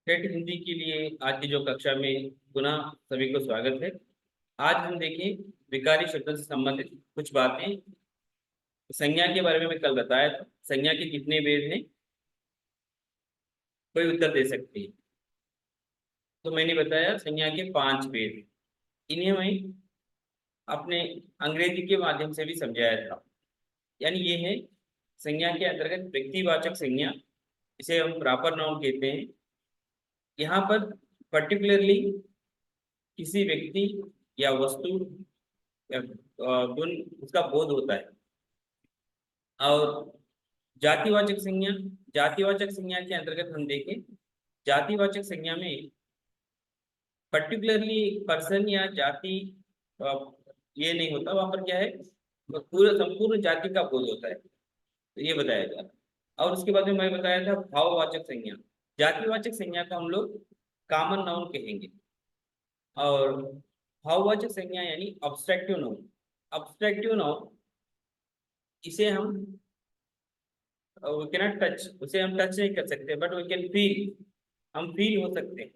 ठेठ हिंदी के लिए आज की जो कक्षा में पुनः सभी को स्वागत है। आज हम देखें विकारी शब्दों से संबंधित कुछ बातें। संज्ञा के बारे में मैं कल बताया था। संज्ञा के कितने भेद हैं, कोई उत्तर दे सकते हैं? तो मैंने बताया संज्ञा के 5 भेद। इन्हें मैं अपने अंग्रेजी के माध्यम से भी समझाया था। यानी ये है संज्ञा के अंतर्गत व्यक्तिवाचक संज्ञा, इसे हम प्रॉपर नाउन कहते हैं। यहाँ पर पर्टिकुलरली किसी व्यक्ति या वस्तु या गुण उसका बोध होता है। और जातिवाचक संज्ञा, जातिवाचक संज्ञा के अंतर्गत हम देखें, जातिवाचक संज्ञा में पर्टिकुलरली पर्सन या जाति अ, ये नहीं होता। वहां पर क्या है, पूरा संपूर्ण जाति का बोध होता है, तो ये बताया जा रहा है। और उसके बाद में मैं बताया था भाववाचक संज्ञा। जातिवाचक संज्ञा का हम लोग कॉमन नाउन कहेंगे। और भाववाचक संज्ञा यानी अब्स्ट्रैक्टिव नाउन। अब्स्ट्रैक्टिव नाउन इसे हम वी कैनॉट टच, उसे हम टच नहीं कर सकते, बट वी कैन फील, हम फील हो सकते हैं।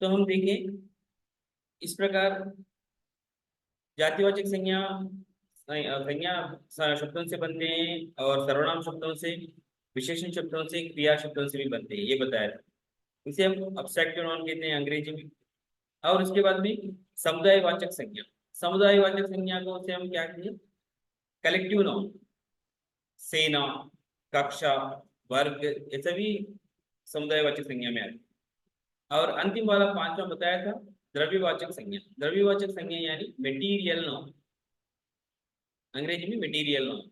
तो हम देखें इस प्रकार जातिवाचक संज्ञा संज्ञा शब्दों से बनते हैं, और सर्वनाम शब्दों से, विशेषण शब्दों से, क्रिया शब्दों से भी बनते हैं, ये बताया था। इसे हम अब्स्ट्रैक्टिव नाउन कहते हैं अंग्रेजी में। और उसके बाद में समुदायवाचक संज्ञा। समुदायवाचक संज्ञा को से हम क्या कहें, कलेक्टिव नाउन। सेना, कक्षा, वर्ग, ये सभी समुदायवाचक संज्ञा में आते हैं। और अंतिम वाला पांचवा बताया था द्रव्यवाचक संज्ञा। द्रव्यवाचक संज्ञा यानी मेटीरियल नाउन, अंग्रेजी में मेटीरियल नाउन।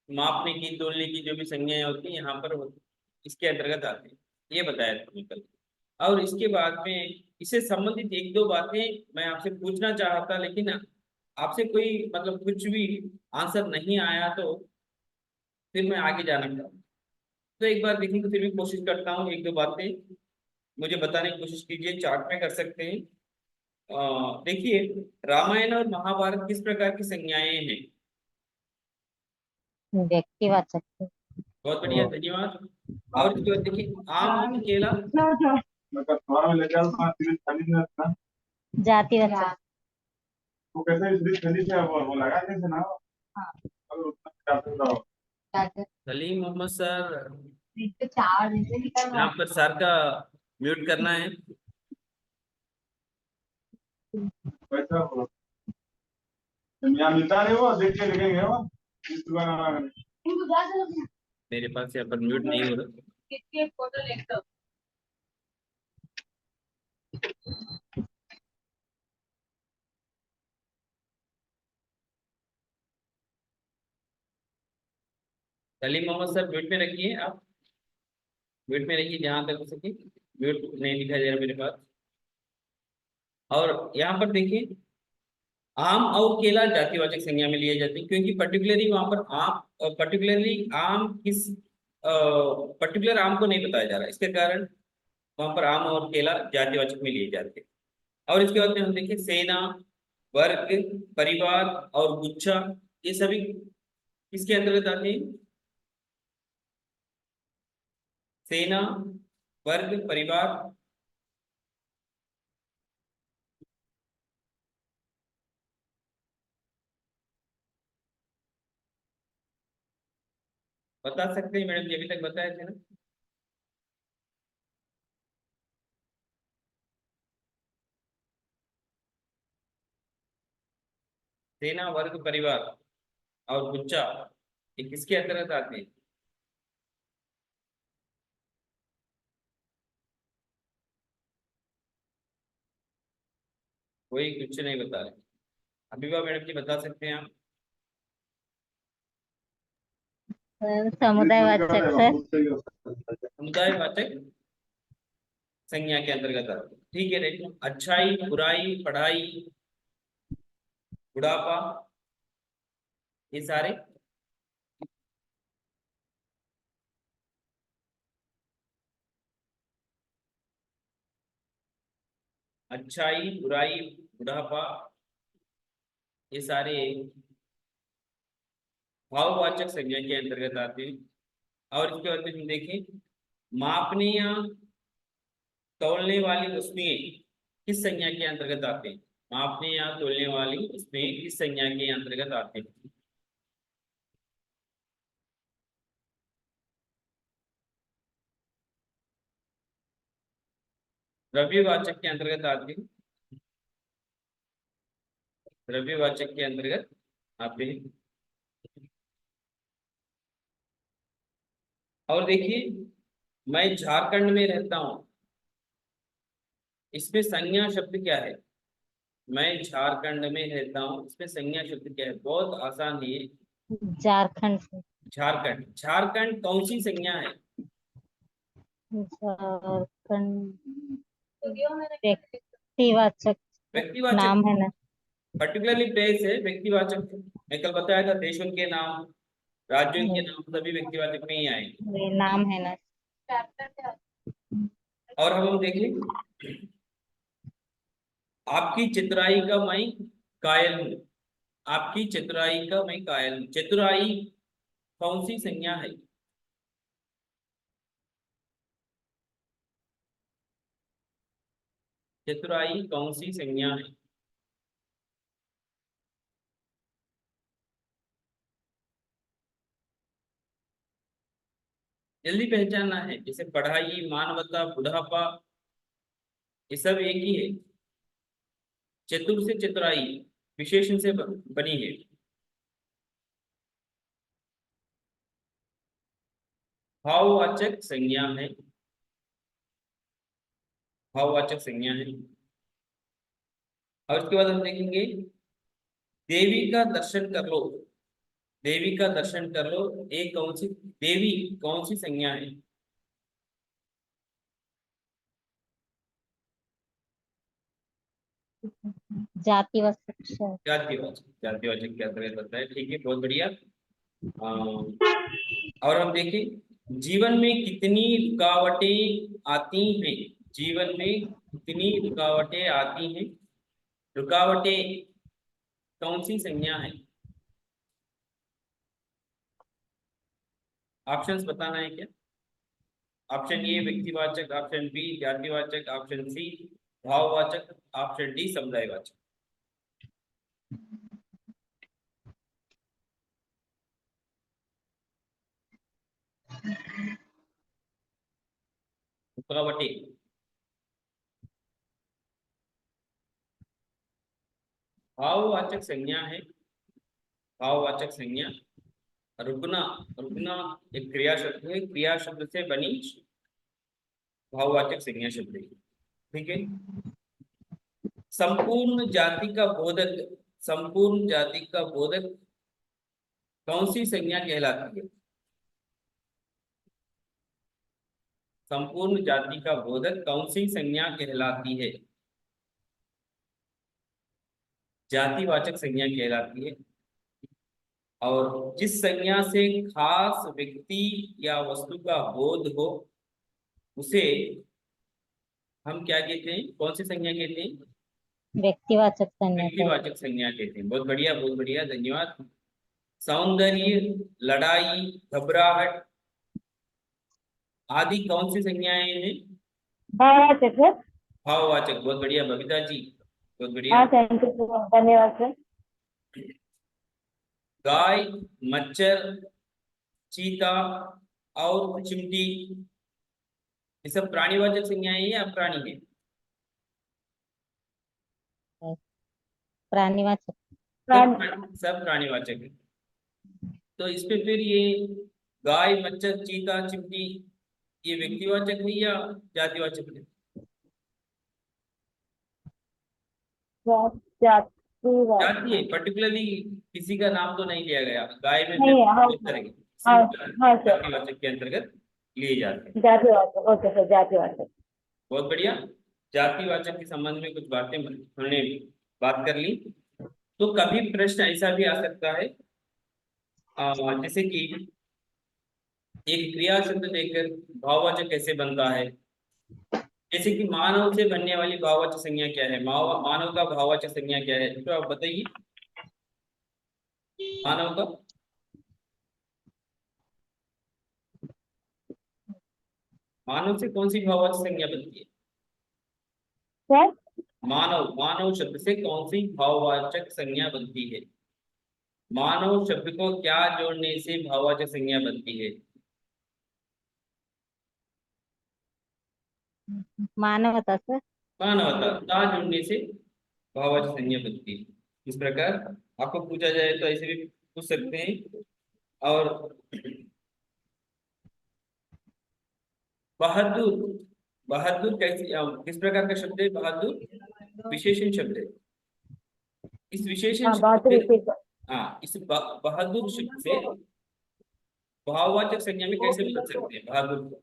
मापने की, तोलने की जो भी संज्ञाएं होती हैं यहाँ पर इसके अंतर्गत आते हैं, ये बताया था मैं कल। और इसके बाद में इससे संबंधित एक दो बातें मैं आपसे पूछना चाहा था, लेकिन आपसे कोई मतलब कुछ भी आंसर नहीं आया, तो फिर मैं आगे जाना चाहूँ। तो एक बार देखने की फिर भी कोशिश करता हूँ, एक दो बातें मुझे बताने की कोशिश कीजिए, चार्ट में कर सकते हैं। देखिए, रामायण और महाभारत किस प्रकार की संज्ञाएं हैं? व्यक्तिवाचक। बहुत बढ़िया, धन्यवाद। और इसके बाद देखिए, आम और केला। जातिवाचक। वो कैसे इस बीच गली से वो लगा कैसे ना अगर उतना चाहते तो सलीम मोहम्मद सर, चार जैसे निकल रहा यहाँ पर सर का म्यूट करना है। वैसा वो यहाँ मिलता नहीं, वो देख के लिखेंगे वो इस दुकान में। मेरे पास यहाँ पर म्यूट नहीं हो रहा। फोटो लेकर। सलीम मोहम्मद सर म्यूट में रखिए, आप म्यूट में रखिए जहां तक हो सके। म्यूट नहीं दिखाई दे रहा मेरे पास। और यहाँ पर देखिए, आम और केला जातिवाचक संज्ञा में लिए जाते हैं, क्योंकि पर्टिकुलरली वहां पर आम, पर्टिकुलरली आम किस पर्टिकुलर आम को नहीं बताया जा रहा, इसके कारण वहां पर आम और केला जातिवाचक में लिए जाते हैं। और इसके बाद में हम देखें सेना, वर्ग, परिवार और गुच्छा, ये सभी किसके अंतर्गत आते हैं? सेना, वर्ग, परिवार। बता सकते हैं मैडम जी, अभी तक बताए थे ना? सेना, वर्ग, परिवार और गुच्छा, ये किसके अंतर्गत आते हैं? कोई कुछ नहीं बता रहे। अभिभा मैडम जी बता सकते हैं आप? समुदायवाचक सर। समुदायवाचक संज्ञा के अंतर्गत आते हैं। ठीक है, देखो, अच्छाई, बुराई, पढ़ाई, बुढ़ापा, ये सारे अच्छाई, बुराई, बुढ़ापा, ये सारे भाववाचक संज्ञा के अंतर्गत आते हैं। और इसके बाद में हम देखें, मापनीय तौलने वाली वस्तुएं किस संज्ञा के अंतर्गत आते हैं? मापने या तोलने वाली वस्तुएं किस संज्ञा के अंतर्गत आते हैं? द्रव्यवाचक के अंतर्गत आते हैं। द्रव्यवाचक के अंतर्गत आते हैं। और देखिए, मैं झारखंड में रहता हूं, इसमें संज्ञा शब्द क्या है? मैं झारखंड में रहता हूँ, इसमें संज्ञा शब्द क्या है? बहुत आसान है ये। झारखंड से। झारखंड, झारखंड कौन सी संज्ञा है? झारखंड व्यक्तिवाचक व्यक्तिवाचक, नाम है ना। पर्टिकुलरली प्लेस है, व्यक्तिवाचक। मैं कल बताया था, देशों के नाम, राज्यों के नाम सभी व्यक्तिवाचक में ही आएंगे। ये नाम है ना। और हम देखें, आपकी चितराई का मैं कायल हूँ। आपकी चितराई का मैं कायल हूँ। चितराई कौन सी संज्ञा है? चतुराई कौन सी संज्ञा है? जल्दी पहचानना है। जैसे पढ़ाई, मानवता, बुढ़ापा, ये सब एक ही है। चतुर से चतुराई विशेषण से बनी है। भाववाचक संज्ञा है। भाववाचक संज्ञा है। और उसके बाद हम देखेंगे, देवी का दर्शन कर लो। देवी का दर्शन कर लो, एक कौन सी देवी, कौन सी संज्ञा है? जातिवाचक शब्द। जातिवाचक, जातिवाचक के अंतर्गत आता है। ठीक है, बहुत बढ़िया। और हम देखें, जीवन में कितनी रुकावटें आती हैं? जीवन में कितनी रुकावटें आती हैं? रुकावटें कौन सी संज्ञा है? ऑप्शंस बताना है क्या? ऑप्शन ए व्यक्तिवाचक, ऑप्शन बी जातिवाचक, ऑप्शन सी भाववाचक, ऑप्शन डी समुदायवाचक। रुकावटें, भाववाचक संज्ञा है। भाववाचक संज्ञा। रुकना, रुकना एक क्रिया शब्द है, क्रिया शब्द से बनी भाववाचक संज्ञा शब्द है। ठीक है। संपूर्ण जाति का बोधक, संपूर्ण जाति का बोधक कौन सी संज्ञा कहलाती है? संपूर्ण जाति का बोधक कौन सी संज्ञा कहलाती है? जातिवाचक संज्ञा कहलाती है। और जिस संज्ञा से खास व्यक्ति या वस्तु का बोध हो, उसे हम क्या कहते हैं? कौन सी संज्ञा कहते हैं? व्यक्तिवाचक संज्ञा कहते हैं। व्यक्तिवाचक संज्ञा कहते हैं। बहुत बढ़िया, बहुत बढ़िया, धन्यवाद। सौंदर्य, लड़ाई, घबराहट आदि कौन सी संज्ञाएं हैं? भाववाचक सर। भाववाचक। बहुत बढ़िया बबीता जी, बहुत बढ़िया। हाँ थैंक यू सर, धन्यवाद सर। गाय, मच्छर, चीता और चिमटी, ये सब प्राणीवाचक संज्ञाएं हैं या प्राणी है? प्राणीवाचक। सब प्राणीवाचक है। तो इस पे फिर ये गाय, मच्छर, चीता, चिमटी, ये व्यक्तिवाचक है या जातिवाचक है? जाति है, पर्टिकुलरली किसी का नाम तो नहीं लिया गया। गाय में नहीं है, हाँ इस तरह के हाँ सिंपल हाँ सर, जातिवाचक के अंतर्गत लिए जाते हैं। जातिवाचक, ओके सर, जातिवाचक। बहुत बढ़िया। जातिवाचक के संबंध में कुछ बातें हमने बात कर ली। तो कभी प्रश्न ऐसा भी आ सकता है, जैसे कि एक क्रिया शब्द देकर भाववाचक कैसे बनता है? जैसे कि मानव से बनने वाली भाववाचक संज्ञा क्या है? मानव का भाववाचक संज्ञा क्या है, तो आप बताइए। मानव का, मानव से कौन सी भाववाचक संज्ञा बनती है? सर मानव, मानव शब्द से कौन सी भाववाचक संज्ञा बनती है? मानव शब्द को क्या जोड़ने से भाववाचक संज्ञा बनती है? मानवता सर। मानवता, ता जोड़ने से भाववाचक संज्ञा बनती है। इस प्रकार आपको पूछा जाए तो ऐसे भी पूछ सकते हैं। और बहादुर, बहादुर कैसी किस प्रकार का शब्द है? बहादुर विशेषण शब्द है। इस विशेषण हाँ शब्द बहादुर से, हाँ, इस बहादुर शब्द से भाववाचक संज्ञा में कैसे बदल सकते हैं बहादुर को?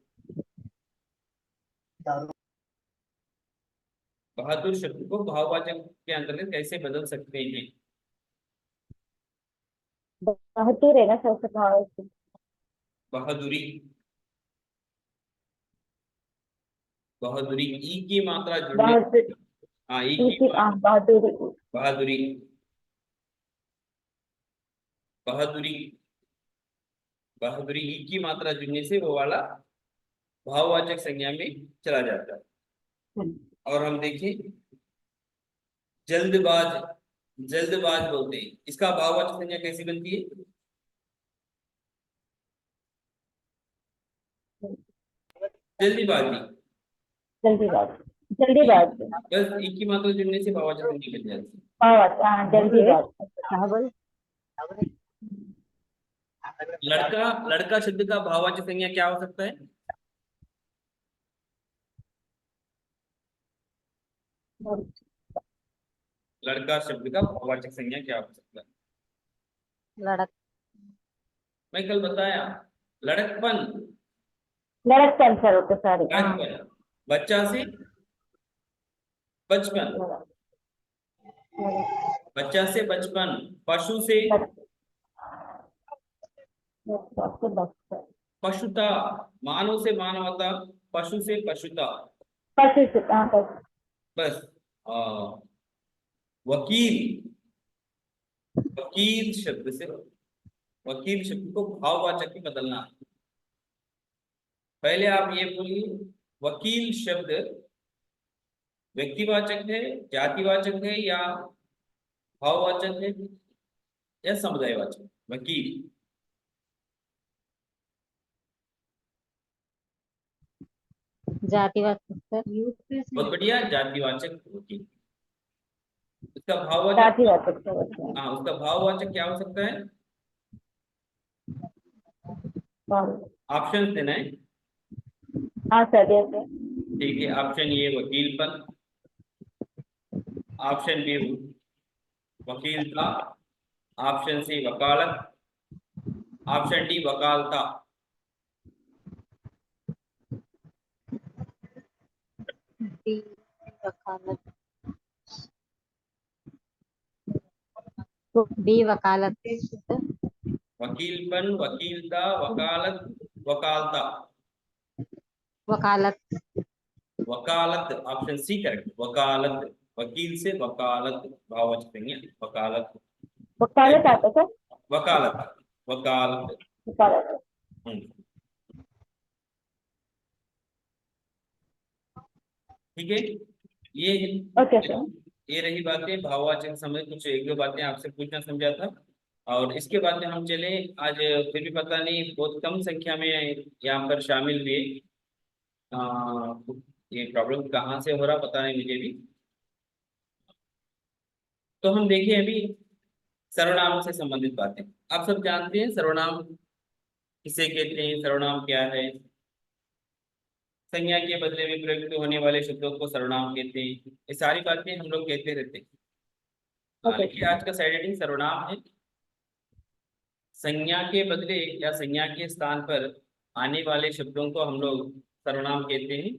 बहादुर शब्द को भाववाचक के अंतर्गत कैसे बदल सकते हैं? बहादुर है ना सर से भाव से। बहादुरी, बहादुरी ई की मात्रा जुड़ने, बहादुर हाँ ई की मात्रा, बहादुरी। बहादुरी, बहादुरी, बहादुरी ई की मात्रा जुड़ने से वो वाला भाववाचक संज्ञा में चला जाता है। और हम देखें जल्दबाज, जल्दबाज बोलते हैं, इसका भाववाचक संज्ञा कैसी बनती है? जल्दीबाजी, जल्दीबाज, जल्दीबाज। बस एक ही मात्रा जुड़ने से भाववाचक संज्ञा बन जाती है। भाव, हाँ जल्दीबाज। हाँ बोल। लड़का, लड़का शब्द का भाववाचक संज्ञा क्या हो सकता है? लड़का शब्द का भाववाचक संज्ञा क्या हो सकता है? लड़क, मैं कल बताया, लड़कपन, लड़कपन सर, ओके सॉरी। लड़कपन, बच्चा से बचपन, बच्चा से बचपन, पशु से पशुता, मानव से मानवता, पशु से पशुता। पशु से, हाँ पशु। बस वकील, वकील शब्द से, वकील शब्द को भाववाचक में बदलना। पहले आप ये बोलिए, वकील शब्द व्यक्तिवाचक है, जातिवाचक है, या भाववाचक है, या समुदायवाचक? वकील, जातिवाचक सर। बहुत बढ़िया, जातिवाचक वकील। उसका भाववाचक, जातिवाचक सर। हाँ, उसका भाववाचक क्या हो सकता है? ऑप्शन देना है। हाँ सर जैसे। ठीक है, ऑप्शन ए वकीलपन, ऑप्शन बी वकीलता, ऑप्शन सी वकालत, ऑप्शन डी वकालता। बी वकालत, बी वकालत सर। वकीलपन, वकीलता, वकालत, वकालता। वकालत। वकालत, ऑप्शन सी करेक्ट, वकालत। वकील से वकालत, भाववाचक संज्ञा वकालत। वकालत आता सर। वकालत, वकालत। वकालत। ठीक है, ये ओके सर। ये रही बातें भाववाचक समझ, कुछ एक दो बातें आपसे पूछना समझा था। और इसके बाद में हम चले, आज फिर भी पता नहीं बहुत कम संख्या में यहाँ पर शामिल हुए। ये प्रॉब्लम कहाँ से हो रहा पता नहीं मुझे भी। तो हम देखें अभी सर्वनाम से संबंधित बातें। आप सब जानते हैं सर्वनाम किसे कहते हैं, सर्वनाम क्या है? संज्ञा के बदले में प्रयुक्त होने वाले शब्दों को सर्वनाम कहते हैं। ये सारी बातें हम लोग कहते रहते हैं। ओके। ये आज का साइड हेडिंग सर्वनाम है। संज्ञा के बदले या संज्ञा के स्थान पर आने वाले शब्दों को हम लोग सर्वनाम कहते हैं।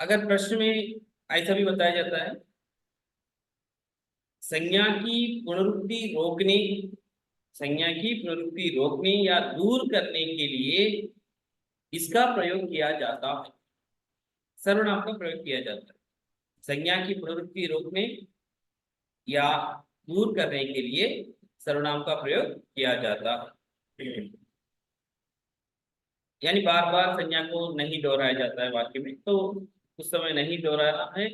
अगर प्रश्न में ऐसा भी बताया जाता है, संज्ञा की पुनरुक्ति रोकने, संज्ञा की पुनरुक्ति रोकने या दूर करने के लिए इसका प्रयोग किया जाता है, सर्वनाम का प्रयोग किया जाता है। संज्ञा की पुनरुक्ति रोकने या दूर करने के लिए सर्वनाम का प्रयोग किया जाता है। यानी बार बार संज्ञा को नहीं दोहराया जाता है वाक्य में, तो उस समय नहीं दोहराना है।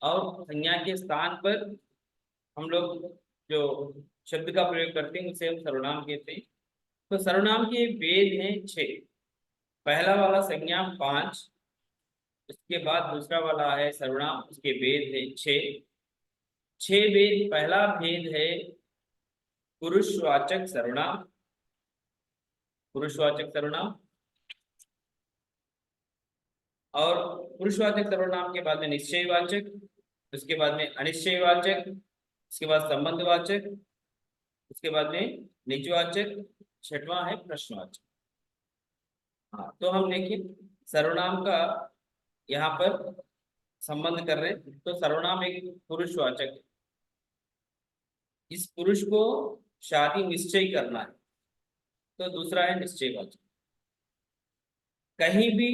और संज्ञा के स्थान पर हम लोग जो शब्द का प्रयोग करते हैं उसे हम सर्वनाम कहते हैं। तो सर्वनाम के वेद हैं 6। पहला वाला संज्ञा 5, उसके बाद दूसरा वाला है सर्वनाम, उसके वेद है 6। 6 वेद, पहला भेद है पुरुषवाचक सर्वनाम। पुरुषवाचक सर्वनाम, और पुरुषवाचक सर्वनाम के बाद में निश्चयवाचक, उसके बाद में अनिश्चयवाचक, उसके बाद संबंधवाचक, उसके बाद में निजवाचक, छठवां है प्रश्नवाचक। हाँ, तो हम देखें सर्वनाम का यहाँ पर संबंध कर रहे हैं। तो सर्वनाम एक पुरुषवाचक है। इस पुरुष को शादी निश्चय करना है, तो दूसरा है निश्चयवाचक। कहीं भी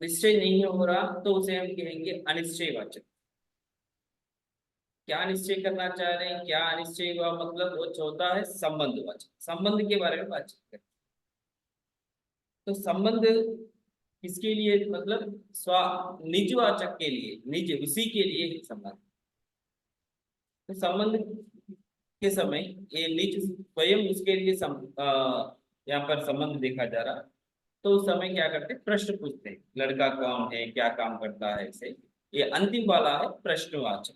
निश्चय नहीं हो रहा तो उसे हम कहेंगे अनिश्चयवाचक। क्या निश्चय करना चाह रहे हैं, क्या अनिश्चय हुआ, मतलब वो होता है संबंधवाचक। संबंध के बारे में बातचीत करें तो संबंध किसके लिए, मतलब निजवाचक के लिए, निज उसी के लिए ही संबंध। तो संबंध के समय ये निज स्वयं उसके लिए यहाँ पर संबंध देखा जा रहा। तो उस समय क्या करते हैं, प्रश्न पूछते हैं, लड़का कौन है, क्या काम करता है, इसे। ये अंतिम वाला है प्रश्नवाचक।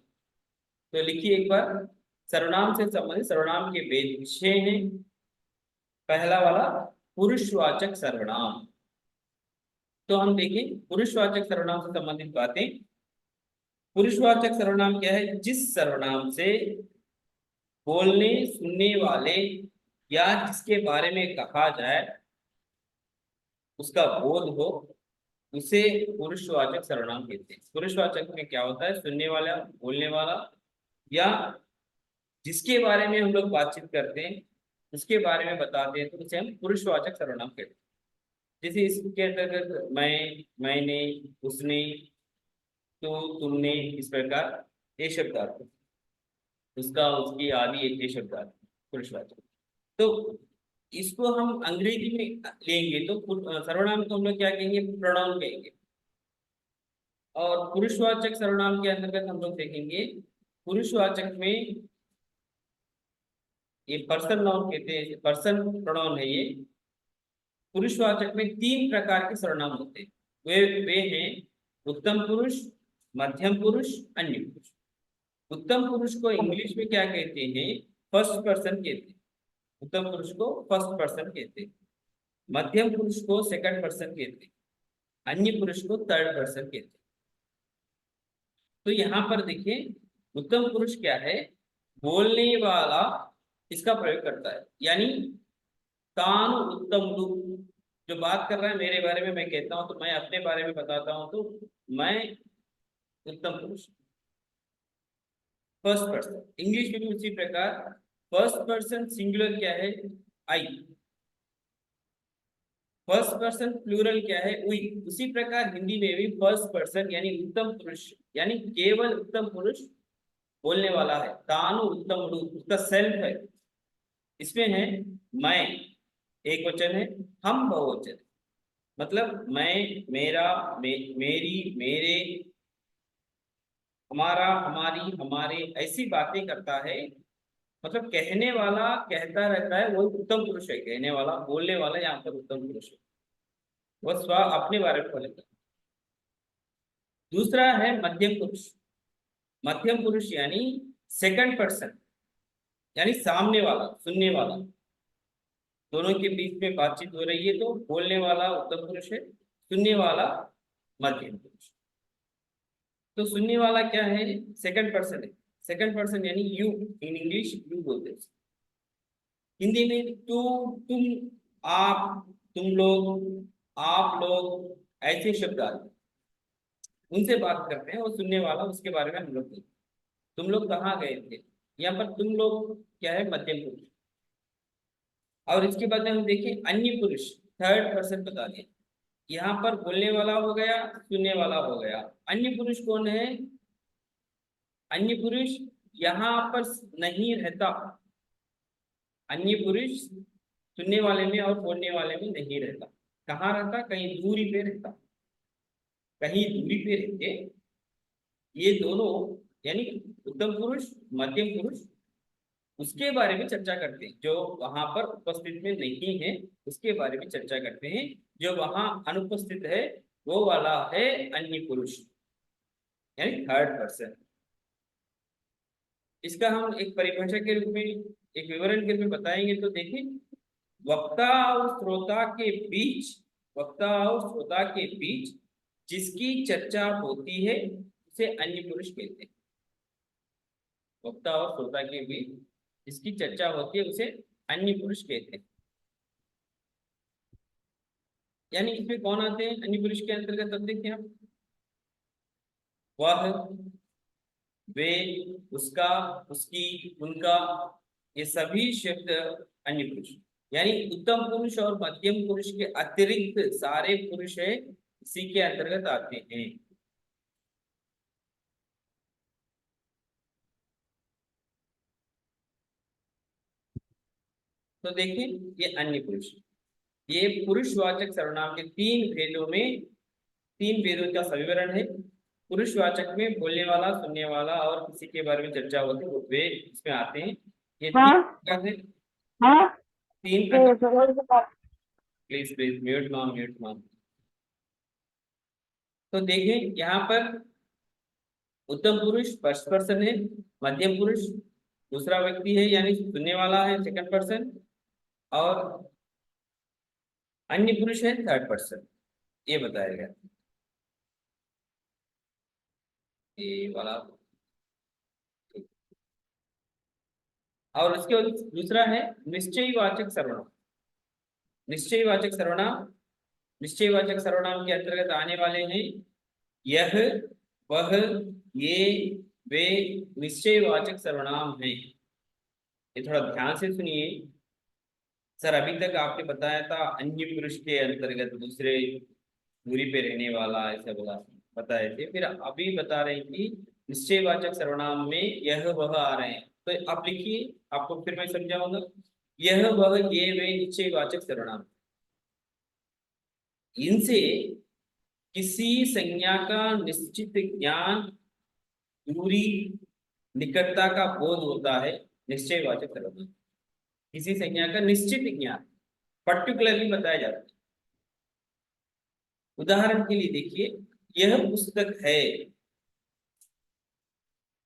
तो लिखिए एक बार, सर्वनाम से संबंधित सर्वनाम के वेद 6 हैं। पहला वाला पुरुषवाचक सर्वनाम। तो हम देखें पुरुषवाचक सर्वनाम से संबंधित बातें। पुरुषवाचक सर्वनाम क्या है, जिस सर्वनाम से बोलने सुनने वाले या जिसके बारे में कहा जाए उसका बोध हो, उसे पुरुषवाचक सर्वनाम कहते हैं। पुरुषवाचक में क्या होता है, सुनने वाला, बोलने वाला, या जिसके बारे में हम लोग बातचीत करते हैं उसके बारे में बताते हैं, तो उसे हम पुरुषवाचक सर्वनाम कहते हैं। जैसे इसके अंतर्गत मैं, मैंने, उसने, तो, तुमने, इस प्रकार ये शब्द आते हैं। उसका, उसकी आदि ये शब्द आते हैं पुरुषवाचक। तो इसको हम अंग्रेजी में लेंगे तो सर्वनाम को हम लोग क्या कहेंगे, प्रोनाउन कहेंगे। और पुरुषवाचक सर्वनाम के अंतर्गत हम लोग देखेंगे, पुरुषवाचक में ये पर्सन नाउन कहते हैं, पर्सन प्रोनाउन है ये। पुरुषवाचक में 3 प्रकार के सर्वनाम होते हैं। वे हैं उत्तम पुरुष, मध्यम पुरुष, अन्य पुरुष। उत्तम पुरुष को इंग्लिश में क्या कहते हैं, फर्स्ट पर्सन कहते हैं। उत्तम पुरुष को फर्स्ट पर्सन कहते हैं। मध्यम पुरुष को सेकंड पर्सन कहते हैं। अन्य पुरुष को थर्ड पर्सन कहते हैं। तो यहाँ पर देखिए उत्तम पुरुष क्या है, बोलने वाला इसका प्रयोग करता है, यानी तान उत्तम लु, जो बात कर रहा है मेरे बारे में, मैं कहता हूं तो मैं अपने बारे में बताता हूं तो मैं उत्तम पुरुष। फर्स्ट पर्सन इंग्लिश में भी उसी प्रकार फर्स्ट पर्सन सिंगुलर क्या है, आई। फर्स्ट पर्सन प्लूरल क्या है, वी। उसी प्रकार हिंदी में भी फर्स्ट पर्सन यानी उत्तम पुरुष, यानी केवल उत्तम पुरुष बोलने वाला है। तानु उत्तम लु, उसका सेल्फ है। इसमें है मैं एक वचन है, हम बहुवचन है। मतलब मैं, मेरा, मेरी, मेरे, हमारा, हमारी, हमारे, ऐसी बातें करता है। मतलब कहने वाला कहता रहता है, वो उत्तम पुरुष है। कहने वाला, बोलने वाला यहाँ पर उत्तम पुरुष है, वह स्व अपने बारे में बोलेगा। दूसरा है मध्यम पुरुष। मध्यम पुरुष यानी सेकंड पर्सन, यानी सामने वाला, सुनने वाला। दोनों के बीच में बातचीत हो रही है तो बोलने वाला उत्तम पुरुष है, सुनने वाला मध्यम पुरुष। तो सुनने वाला क्या है, सेकंड पर्सन है। सेकंड पर्सन यानी यू, इन इंग्लिश यू बोलते हैं। हिंदी में तू, तुम, आप, तुम लोग, आप लोग, ऐसे शब्द आते हैं। उनसे बात करते हैं, वो सुनने वाला, उसके बारे में हम लोग बोलते हैं। तुम लोग कहाँ गए थे, यहाँ पर तुम लोग क्या है, मध्यम पुरुष। और इसके बाद में हम देखें अन्य पुरुष, थर्ड पर्सन बता दें। यहाँ पर बोलने वाला हो गया, सुनने वाला हो गया। अन्य पुरुष कौन है, अन्य पुरुष यहाँ पर नहीं रहता। अन्य पुरुष सुनने वाले में और बोलने वाले में नहीं रहता। कहाँ रहता, कहीं दूरी पे रहता। कहीं दूरी पे रहते, ये दोनों यानी उत्तम पुरुष मध्यम पुरुष उसके बारे में चर्चा करते हैं। जो वहां पर उपस्थित में नहीं है उसके बारे में चर्चा करते हैं। जो वहां अनुपस्थित है वो वाला है अन्य पुरुष यानी थर्ड पर्सन। इसका हम एक परिभाषा के रूप में एक विवरण के रूप में बताएंगे तो देखिए, वक्ता और श्रोता के बीच, वक्ता और श्रोता के बीच जिसकी चर्चा होती है उसे अन्य पुरुष कहते हैं। वक्ता और श्रोता के बीच जिसकी चर्चा होती है उसे अन्य पुरुष कहते हैं। यानी इसमें कौन आते हैं अन्य पुरुष के अंतर्गत? अब देखिए आप, वह, वे, उसका, उसकी, उनका, ये सभी शब्द अन्य पुरुष। यानी उत्तम पुरुष और मध्यम पुरुष के अतिरिक्त सारे पुरुष है इसी के अंतर्गत आते हैं। तो देखिए ये अन्य पुरुष, ये पुरुषवाचक सर्वनाम के तीन भेदों में, तीन भेदों का सविवरण है। पुरुषवाचक में बोलने वाला, सुनने वाला और किसी के बारे में चर्चा होती है वो वे इसमें आते हैं। ये हाँ। तीन प्रकार से, हाँ तीन तो प्रकार। जरूर से बात- प्लीज प्लीज म्यूट माम, म्यूट माम। तो देखें यहाँ पर उत्तम पुरुष फर्स्ट पर्सन है, मध्यम पुरुष दूसरा व्यक्ति है यानी सुनने वाला है सेकंड पर्सन, और अन्य पुरुष है थर्ड पर्सन। ये बताया गया ये वाला। और उसके बाद दूसरा है निश्चयवाचक सर्वनाम। निश्चयवाचक सर्वनाम, निश्चयवाचक सर्वनाम के अंतर्गत आने वाले हैं यह, वह, ये, वे निश्चयवाचक सर्वनाम हैं। ये थोड़ा ध्यान से सुनिए। सर अभी तक आपने बताया था अन्य पुरुष के अंतर्गत दूसरे दूरी पे रहने वाला ऐसा बोला बताए थे, फिर अभी बता रहे हैं कि निश्चयवाचक सर्वनाम में यह वह आ रहे हैं। तो आप लिखिए, आपको फिर मैं समझाऊंगा। यह वह ये वे निश्चयवाचक सर्वनाम, इनसे किसी संज्ञा का निश्चित ज्ञान, दूरी, निकटता का बोध होता है। निश्चयवाचक सर्वनाम किसी संज्ञा का निश्चित ज्ञान पर्टिकुलरली बताया जाता है। उदाहरण के लिए देखिए, यह पुस्तक है,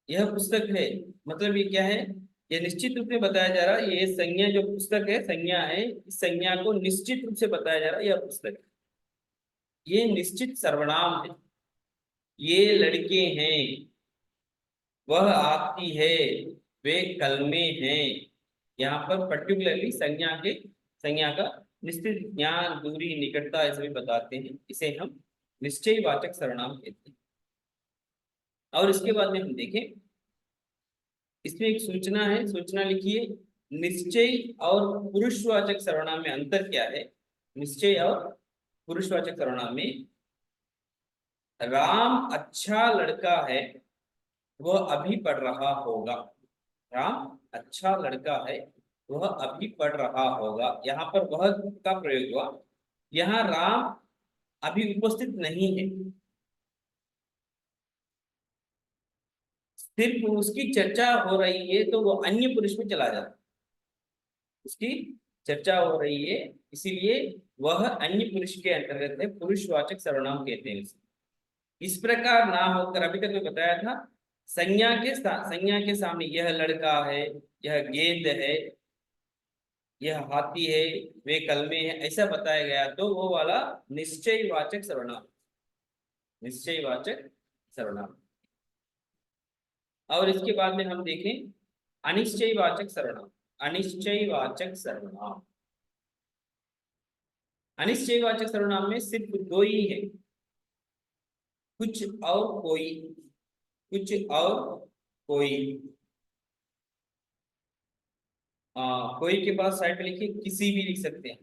यह पुस्तक है मतलब ये क्या है? ये निश्चित रूप से बताया जा रहा है। ये संज्ञा जो पुस्तक है, संज्ञा है, इस संज्ञा को निश्चित रूप से बताया जा रहा है यह पुस्तक है। ये निश्चित सर्वनाम है। ये लड़के हैं, वह आती है, वे कल में हैं। यहाँ पर पर्टिकुलरली संज्ञा का निश्चित ज्ञान, दूरी, निकटता ऐसे भी बताते हैं। इसे हम निश्चयवाचक सर्वनाम कहते हैं। और इसके बाद में हम देखें, इसमें एक सूचना है, सूचना लिखिए। निश्चय और पुरुषवाचक सर्वनाम में अंतर क्या है? निश्चय और पुरुषवाचक सर्वनाम में, राम अच्छा लड़का है वह अभी पढ़ रहा होगा। राम अच्छा लड़का है वह अभी पढ़ रहा होगा। यहाँ पर वह का प्रयोग हुआ। यहाँ राम अभी उपस्थित नहीं है, सिर्फ उसकी चर्चा हो रही है तो वो अन्य पुरुष में चला जाता है। उसकी चर्चा हो रही है इसीलिए वह अन्य पुरुष के अंतर्गत है, पुरुषवाचक सर्वनाम कहते हैं उसे। इस प्रकार ना होकर, अभी तक मैं बताया था, संज्ञा के सामने यह लड़का है, यह गेंद है, यह हाथी है, वे कल में है, ऐसा बताया गया तो वो वाला निश्चयवाचक सर्वनाम, निश्चयवाचक सर्वनाम। और इसके बाद में हम देखें अनिश्चयवाचक सर्वनाम। अनिश्चयवाचक सर्वनाम, अनिश्चयवाचक सर्वनाम में सिर्फ दो ही है, कुछ और कोई, कुछ और कोई। कोई के पास साइड पे लिखिए, किसी भी लिख सकते हैं।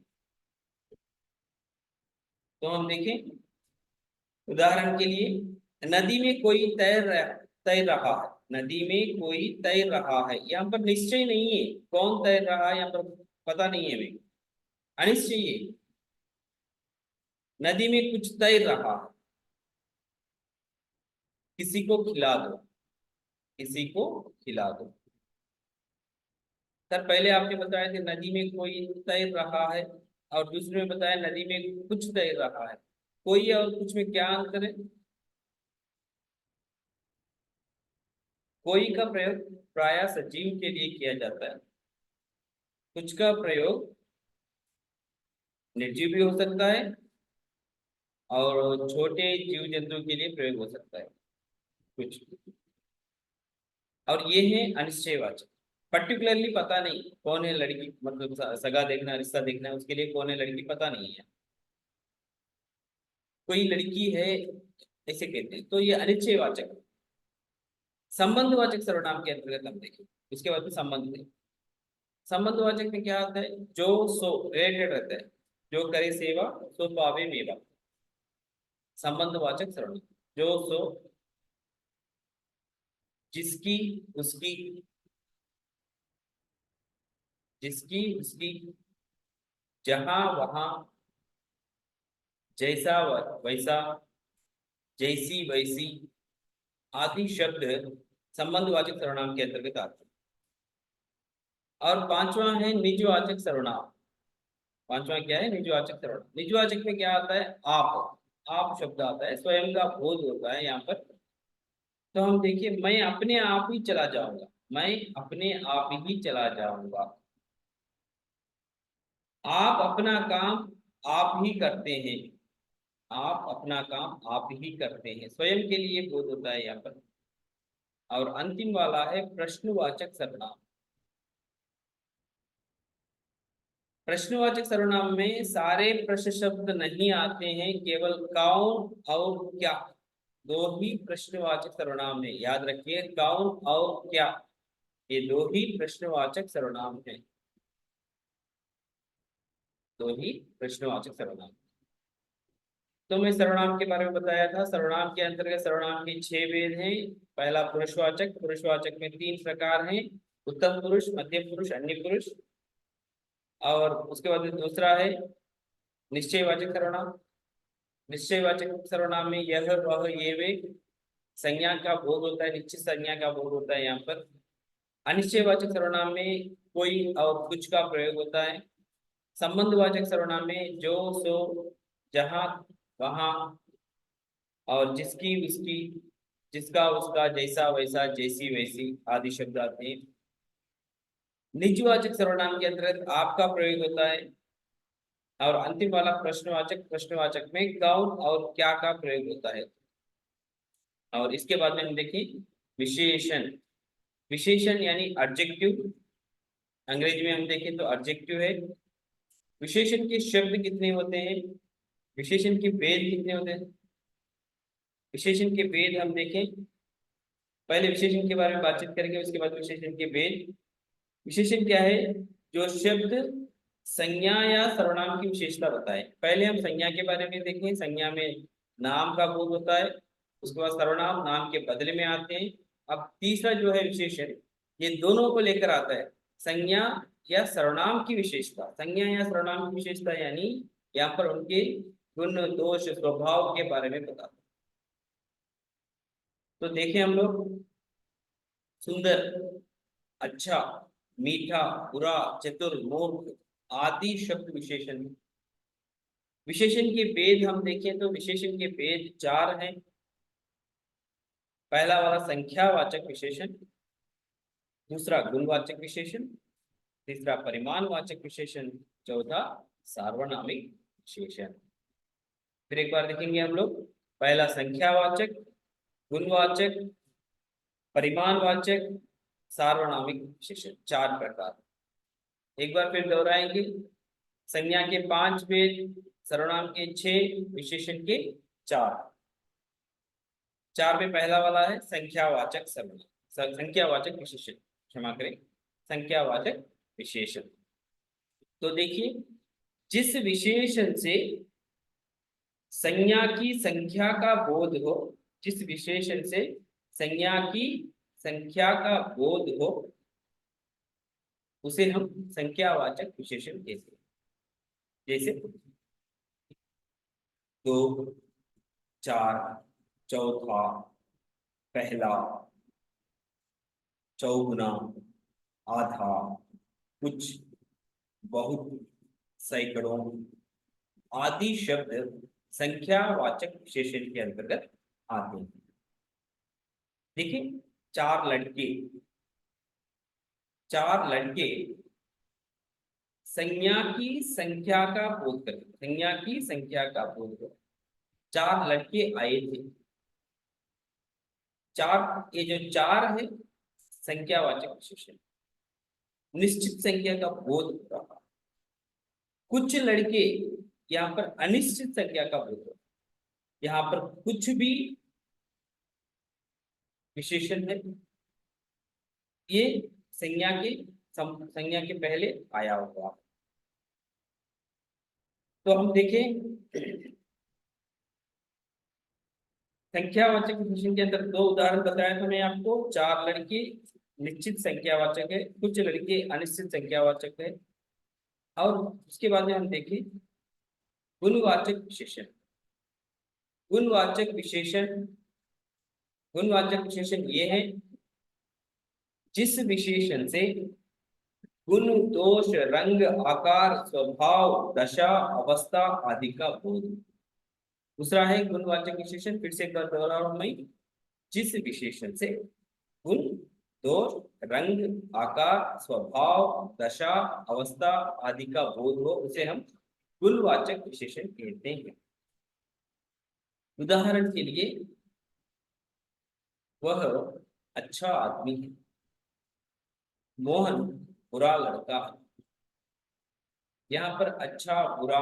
तो हम देखें उदाहरण के लिए, नदी में कोई तैर रहा है, नदी में कोई तैर रहा है। यहाँ पर निश्चय नहीं है कौन तैर रहा है, यहाँ पर पता नहीं है हमें, अनिश्चय है। नदी में कुछ तैर रहा है, किसी को खिला दो, किसी को खिला दो। सर पहले आपने बताया कि नदी में कोई तैर रहा है, और दूसरे में बताया नदी में कुछ तैर रहा है। कोई और कुछ में क्या अंतर है? कोई का प्रयोग प्रायः सजीव के लिए किया जाता है, कुछ का प्रयोग निर्जीव भी हो सकता है, और छोटे जीव जंतु के लिए प्रयोग हो सकता है कुछ। और ये है अनिश्चयवाचक। पर्टिकुलरली पता नहीं कौन है लड़की, मतलब सगा देखना, रिश्ता देखना है, उसके लिए कौन है लड़की पता नहीं है, कोई लड़की है ऐसे कहते हैं, तो ये अनिश्चयवाचक है। संबंधवाचक सर्वनाम के अंतर्गत हम देखें, इसके बाद में संबंध है। संबंधवाचक में क्या आता है? जो सो रिलेटेड रहता है, जो करे सेवा सो पावे मेवा। संबंधवाचक सर्वनाम जो सो, जिसकी उसकी, जिसकी उसकी, जहां वहां, जैसा वैसा, जैसी वैसी आदि शब्द संबंधवाचक सर्वनाम के अंतर्गत आते हैं। और पांचवा है निजवाचक सर्वनाम। पांचवा क्या है? निजवाचक सर्वनाम। निजवाचक में क्या आता है? आप शब्द आता है, स्वयं का बोध होता है यहाँ पर। तो हम देखिए, मैं अपने आप ही चला जाऊंगा, मैं अपने आप ही चला जाऊंगा। आप अपना काम आप ही करते हैं, आप अपना काम आप ही करते हैं, स्वयं के लिए बोध होता है यहाँ पर। और अंतिम वाला है प्रश्नवाचक सर्वनाम। प्रश्नवाचक सर्वनाम में सारे प्रश्न शब्द नहीं आते हैं, केवल कौन और क्या, दो ही प्रश्नवाचक सर्वनाम है। याद रखिए, कौन और क्या, ये दो ही प्रश्नवाचक सर्वनाम है, दो ही प्रश्नवाचक सर्वनाम। तो मैं सर्वनाम के बारे में बताया था। सर्वनाम के अंतर्गत सर्वनाम के 6 भेद हैं। पहला पुरुषवाचक। पुरुषवाचक में 3 प्रकार हैं, उत्तम पुरुष, मध्यम पुरुष, अन्य पुरुष। और उसके बाद में दूसरा है निश्चयवाचक सर्वनाम। निश्चयवाचक सर्वनाम में यह वह ये वे संज्ञा का बोध होता है, निश्चित संज्ञा का बोध होता है यहाँ पर। अनिश्चयवाचक सर्वनाम में कोई और कुछ का प्रयोग होता है। संबंधवाचक सर्वनाम में जो सो, जहां वहां, और जिसकी उसकी, जिसका उसका, जैसा वैसा, जैसी वैसी आदि शब्द आते हैं। निजवाचक सर्वनाम के अंतर्गत आपका प्रयोग होता है। और अंतिम वाला प्रश्नवाचक। प्रश्नवाचक में कौन और क्या का प्रयोग होता है। और इसके बाद में हम देखें विशेषण। विशेषण यानी एडजेक्टिव, अंग्रेजी में हम देखें तो एडजेक्टिव है। विशेषण के शब्द कितने होते हैं, विशेषण के भेद कितने होते हैं? विशेषण के भेद हम देखें, पहले विशेषण के बारे में बातचीत करेंगे, उसके बाद विशेषण के भेद। विशेषण क्या है? जो शब्द संज्ञा या सर्वनाम की विशेषता बताए। पहले हम संज्ञा के बारे में देखें। संज्ञा में नाम का बोध होता है, उसके बाद सर्वनाम नाम के बदले में आते हैं। अब तीसरा जो है विशेषण, ये दोनों को लेकर आता है, संज्ञा या सर्वनाम की विशेषता। संज्ञा या सर्वनाम की विशेषता यानी यहाँ पर उनके गुण, दोष, स्वभाव के बारे में बताता है। तो देखें हम लोग, सुंदर, अच्छा, मीठा, बुरा, चतुर, मूर्ख आदि शब्द विशेषण हैं। विशेषण के भेद हम देखें तो विशेषण के भेद 4 हैं। पहला वाला संख्यावाचक विशेषण, दूसरा गुणवाचक विशेषण, तीसरा परिमाणवाचक विशेषण, चौथा सार्वनामिक विशेषण। फिर एक बार देखेंगे हम लोग, पहला संख्यावाचक, गुणवाचक, परिमाणवाचक, सार्वनामिक विशेषण, 4 प्रकार। एक बार फिर दोहराएंगे, संज्ञा के 5 भेद, सर्वनाम के 6, विशेषण के 4। 4 में पहला वाला है संख्यावाचक सर्वनाम, संख्यावाचक विशेषण, क्षमा करें, संख्यावाचक विशेषण। तो देखिए, जिस विशेषण से संज्ञा की संख्या का बोध हो, जिस विशेषण से संज्ञा की संख्या का बोध हो, उसे हम संख्यावाचक विशेषण कहते हैं। जैसे 2, 4, चौथा, पहला, चौगुना, आधा, कुछ, बहुत, सैकड़ों आदि शब्द संख्यावाचक विशेषण के अंतर्गत आते हैं। देखिए, चार लड़के, चार लड़के संज्ञा की संख्या का बोध करें, संज्ञा की संख्या का बोध करें। चार लड़के आए थे, चार, ये जो चार है संख्यावाचक विशेषण, निश्चित संख्या का बोध हो रहा। कुछ लड़के, यहाँ पर अनिश्चित संख्या का बोध हो, यहाँ पर कुछ भी विशेषण है, ये संज्ञा के पहले आया हुआ। तो हम देखें संख्यावाचक विशेषण के अंदर दो उदाहरण बताया था मैं आपको। चार लड़के निश्चित संख्यावाचक है, कुछ लड़के अनिश्चित संख्यावाचक है। और उसके बाद में हम देखें गुणवाचक विशेषण। गुणवाचक विशेषण, गुणवाचक विशेषण ये है जिस विशेषण से गुण, दोष, रंग, आकार, स्वभाव, दशा, अवस्था आदि का बोध। दूसरा है गुणवाचक विशेषण, फिर से एक बार दोहरा रहा हूं मैं, जिस विशेषण से गुण, दोष, रंग, आकार, स्वभाव, दशा, अवस्था आदि का बोध हो, उसे हम गुणवाचक विशेषण कहते हैं। उदाहरण के लिए, वह अच्छा आदमी है, मोहन बुरा लड़का है। यहाँ पर अच्छा बुरा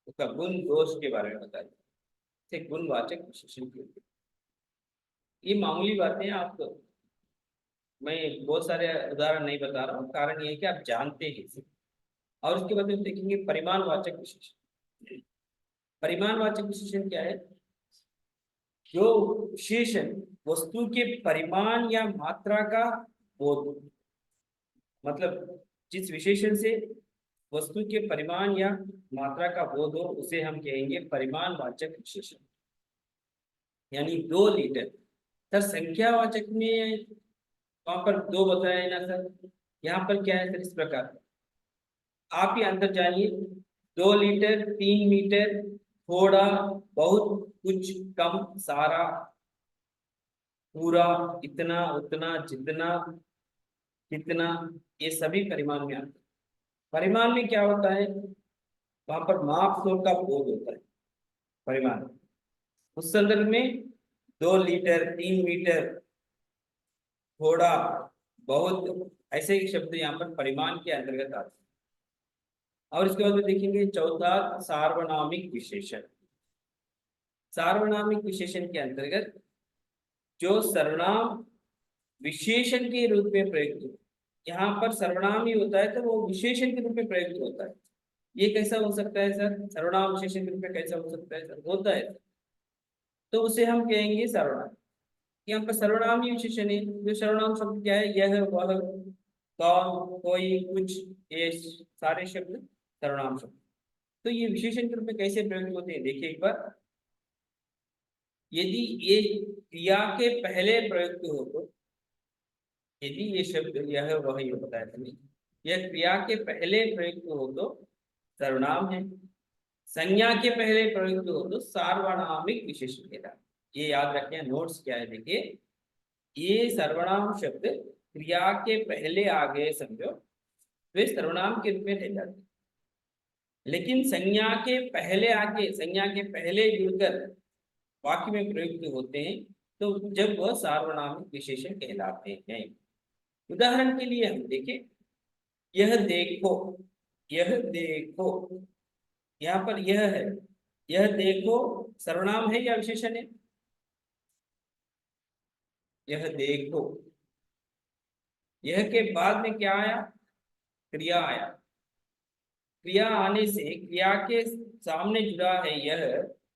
उसका गुण दोष के बारे में बताया, इसे गुणवाचक विशेषण कहते हैं। ये मामूली बातें हैं, आप मैं बहुत सारे उदाहरण नहीं बता रहा हूँ, कारण ये है कि आप जानते हैं इसे। और उसके बाद हम देखेंगे परिमाणवाचक विशेषण। परिमाणवाचक विशेषण क्या है? जो विशेषण वस्तु के परिमाण या मात्रा का बोध, मतलब जिस विशेषण से वस्तु के परिमाण या मात्रा का बोध हो, उसे हम कहेंगे परिमाणवाचक विशेषण। यानी 2 लीटर, सर संख्यावाचक में वहां पर 2 बताया ना सर, यहाँ पर क्या है सर? इस प्रकार आप ही अंदर जानिए, 2 लीटर, 3 मीटर, थोड़ा, बहुत, कुछ, कम, सारा, पूरा, इतना, उतना, जितना, कितना, ये सभी परिमाण में आते हैं। परिमाण में क्या होता है? वहां पर माप तोल का बोध होता है परिमाण। उस संदर्भ में 2 लीटर, 3 मीटर, थोड़ा, बहुत, ऐसे ही शब्द यहाँ पर परिमाण के अंतर्गत आते हैं। और इसके बाद में देखेंगे चौथा, सार्वनामिक विशेषण। सार्वनामिक विशेषण के अंतर्गत जो सर्वनाम विशेषण के रूप में प्रयुक्त हो, यहाँ पर सर्वनाम ही होता है तो वो विशेषण के रूप में प्रयुक्त होता है। ये कैसा हो सकता है सर? सर्वनाम विशेषण के रूप में कैसा हो सकता है सर? होता है, तो उसे हम कहेंगे सर्वनाम। यहाँ पर सर्वनाम ही विशेषण है। जो सर्वनाम शब्द क्या है? यह, वह, कौन, कोई, कुछ, ये सारे शब्द सर्वनाम शब्द। तो ये विशेषण के रूप में कैसे प्रयुक्त होते हैं देखिए एक बार। यदि ये क्रिया के पहले प्रयुक्त हो तो, यदि ये शब्द यह, वह, ये बताया था, यह क्रिया के पहले प्रयुक्त हो तो सर्वनाम है, संज्ञा के पहले प्रयुक्त हो तो सार्वनामिक विशेषण कहलाता है। ये याद रखें, नोट्स क्या है देखिए, ये सर्वनाम शब्द क्रिया के पहले आ गए समझो, वे सर्वनाम के रूप में ले जाते हैं। लेकिन संज्ञा के पहले आके, संज्ञा के पहले जुड़कर वाक्य में प्रयुक्त होते हैं तो जब वह सार्वनामिक विशेषण कहलाते हैं। उदाहरण के लिए हम देखें, यह देखो, यह देखो, यहाँ पर यह है, यह देखो सर्वनाम है या विशेषण है? यह देखो, यह के बाद में क्या आया? क्रिया आया। क्रिया आने से क्रिया के सामने जुड़ा है यह,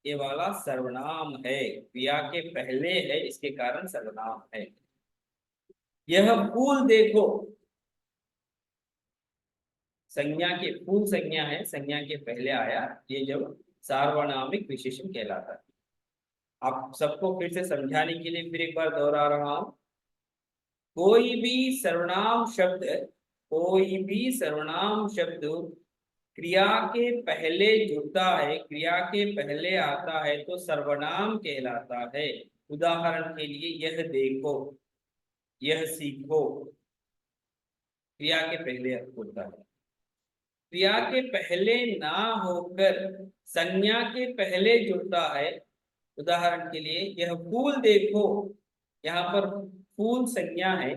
ये वाला सर्वनाम है, क्रिया के पहले है, इसके कारण सर्वनाम है। यह फूल देखो, संज्ञा के, फूल संज्ञा है, संज्ञा के पहले आया, ये जब सार्वनामिक विशेषण कहलाता है। आप सबको फिर से समझाने के लिए फिर एक बार दोहरा रहा हूं। कोई भी सर्वनाम शब्द, कोई भी सर्वनाम शब्द क्रिया के पहले जुड़ता है, क्रिया के पहले आता है तो सर्वनाम कहलाता है। उदाहरण के लिए यह देखो, यह सीखो, क्रिया के पहले जुड़ता है। क्रिया के पहले ना होकर संज्ञा के पहले जुड़ता है। उदाहरण के लिए यह फूल देखो, यहाँ पर फूल संज्ञा है,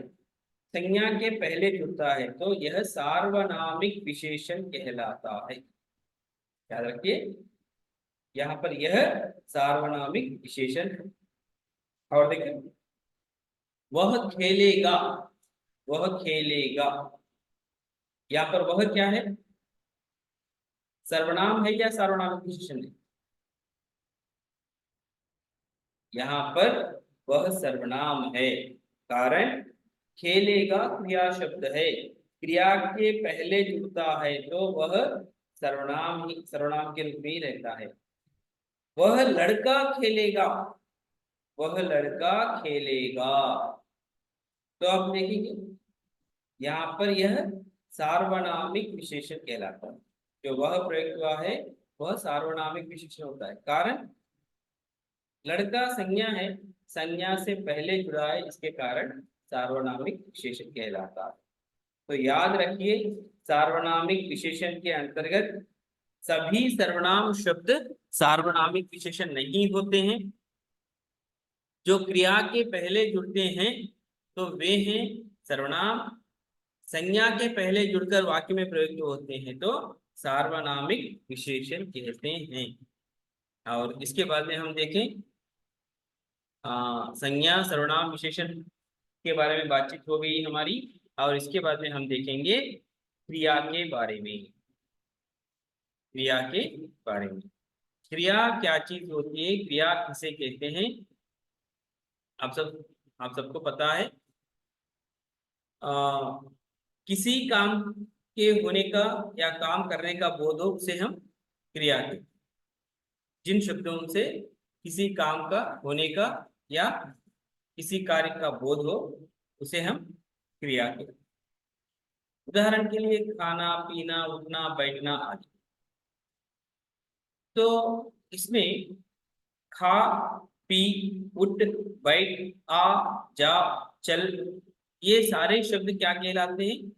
संज्ञा के पहले जुड़ता है तो यह सार्वनामिक विशेषण कहलाता है। याद रखिए, यहाँ पर यह सार्वनामिक विशेषण है। और देखिए, वह खेलेगा, वह खेलेगा, यहाँ पर वह क्या है, सर्वनाम है या सार्वनामिक विशेषण है? यहाँ पर वह सर्वनाम है, कारण खेलेगा क्रिया शब्द है, क्रिया के पहले जुड़ता है तो वह सर्वनाम ही, सर्वनाम के रूप में ही रहता है। वह लड़का खेलेगा, वह लड़का खेलेगा, तो आप देखेंगे यहाँ पर यह सार्वनामिक विशेषण कहलाता है। जो वह प्रयोग हुआ है वह सार्वनामिक विशेषण होता है, कारण लड़का संज्ञा है, संज्ञा से पहले जुड़ा है, इसके कारण सार्वनामिक विशेषण कहलाता है। तो याद रखिए, सार्वनामिक विशेषण के अंतर्गत सभी सर्वनाम शब्द सार्वनामिक विशेषण नहीं होते हैं। जो क्रिया के पहले जुड़ते हैं तो वे हैं सर्वनाम, संज्ञा के पहले जुड़कर वाक्य में प्रयुक्त होते हैं तो सार्वनामिक विशेषण कहते हैं। और इसके बाद में हम देखें, संज्ञा सर्वनाम विशेषण के बारे में बातचीत हो गई हमारी, और इसके बाद में हम देखेंगे क्रिया के बारे में। क्रिया के बारे में, क्रिया क्या चीज होती है, क्रिया किसे कहते हैं, आप सबको पता है। किसी काम के होने का या काम करने का बोध हो उसे हम क्रिया कहते हैं। जिन शब्दों से किसी काम का होने का या किसी कार्य का बोध हो उसे हम क्रिया कहते हैं। उदाहरण के लिए खाना, पीना, उठना, बैठना आदि। तो इसमें खा, पी, उठ, बैठ, आ, जा, चल, ये सारे शब्द क्या कहलाते हैं,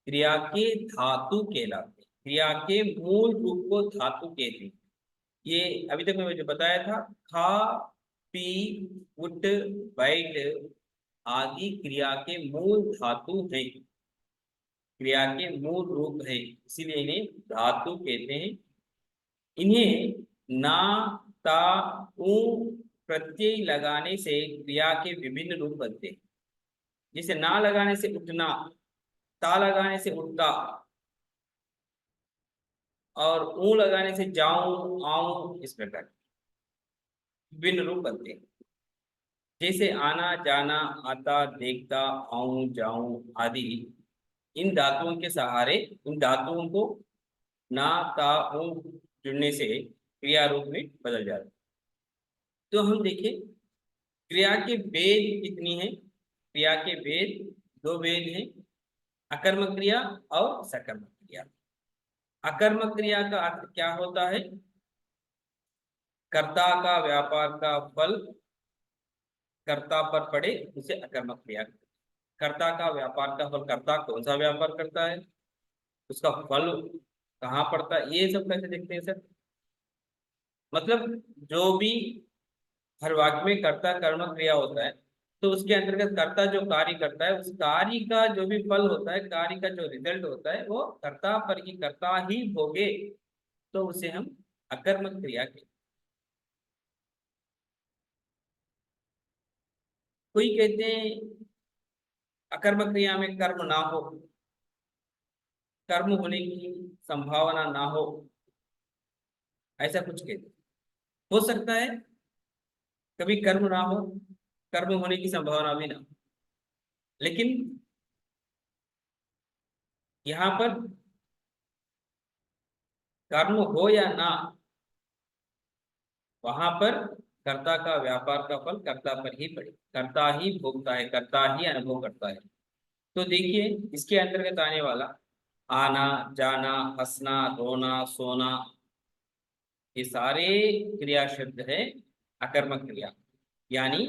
क्रिया के धातु कहलाते हैं। क्रिया के मूल रूप को धातु कहते हैं। ये अभी तक मैं जो बताया था, खा, पी, उठ, बैठ आदि क्रिया के मूल धातु हैं, क्रिया के मूल रूप है, इसीलिए इन्हें धातु कहते हैं। इन्हें ना, ता, उ प्रत्यय लगाने से क्रिया के विभिन्न रूप बनते हैं। जैसे ना लगाने से उठना, ता लगाने से उठता, और ऊ लगाने से जाऊं, आऊं, इस प्रकार विभिन्न रूप बनते हैं। जैसे आना, जाना, आता, देखता, आऊं, जाऊं आदि, इन धातुओं के सहारे, इन धातुओं को ना, ता, ऊ जुड़ने से क्रिया रूप में बदल जाता है। तो हम देखें क्रिया के भेद कितनी है। क्रिया के भेद दो भेद हैं, अकर्मक क्रिया और सकर्मक क्रिया। अकर्मक क्रिया का अर्थ क्या होता है, कर्ता का व्यापार का फल कर्ता पर पड़े उसे अकर्मक क्रिया। कर्ता का व्यापार का फल, कर्ता कौन सा व्यापार करता है, उसका फल कहाँ पड़ता है, ये सब कैसे देखते हैं सर। मतलब जो भी हर वाक्य में कर्ता कर्मक क्रिया होता है तो उसके अंतर्गत कर्ता जो कार्य करता है उस कार्य का जो भी फल होता है, कार्य का जो रिजल्ट होता है वो कर्ता पर ही, कर्ता ही भोगे, तो उसे हम अकर्मक क्रिया कहते हैं। कोई कहते हैं अकर्मक क्रिया में कर्म ना हो, कर्म होने की संभावना ना हो, ऐसा कुछ कहते हैं। हो सकता है कभी कर्म ना हो, कर्म होने की संभावना भी ना हो, लेकिन यहाँ पर कर्म हो या ना, वहां पर कर्ता का व्यापार का फल कर्ता पर ही पड़े, कर्ता ही भोगता है, कर्ता ही अनुभव करता है। तो देखिए इसके अंतर्गत आने वाला आना, जाना, हंसना, रोना, सोना, ये सारे क्रिया शब्द है अकर्मक क्रिया। यानी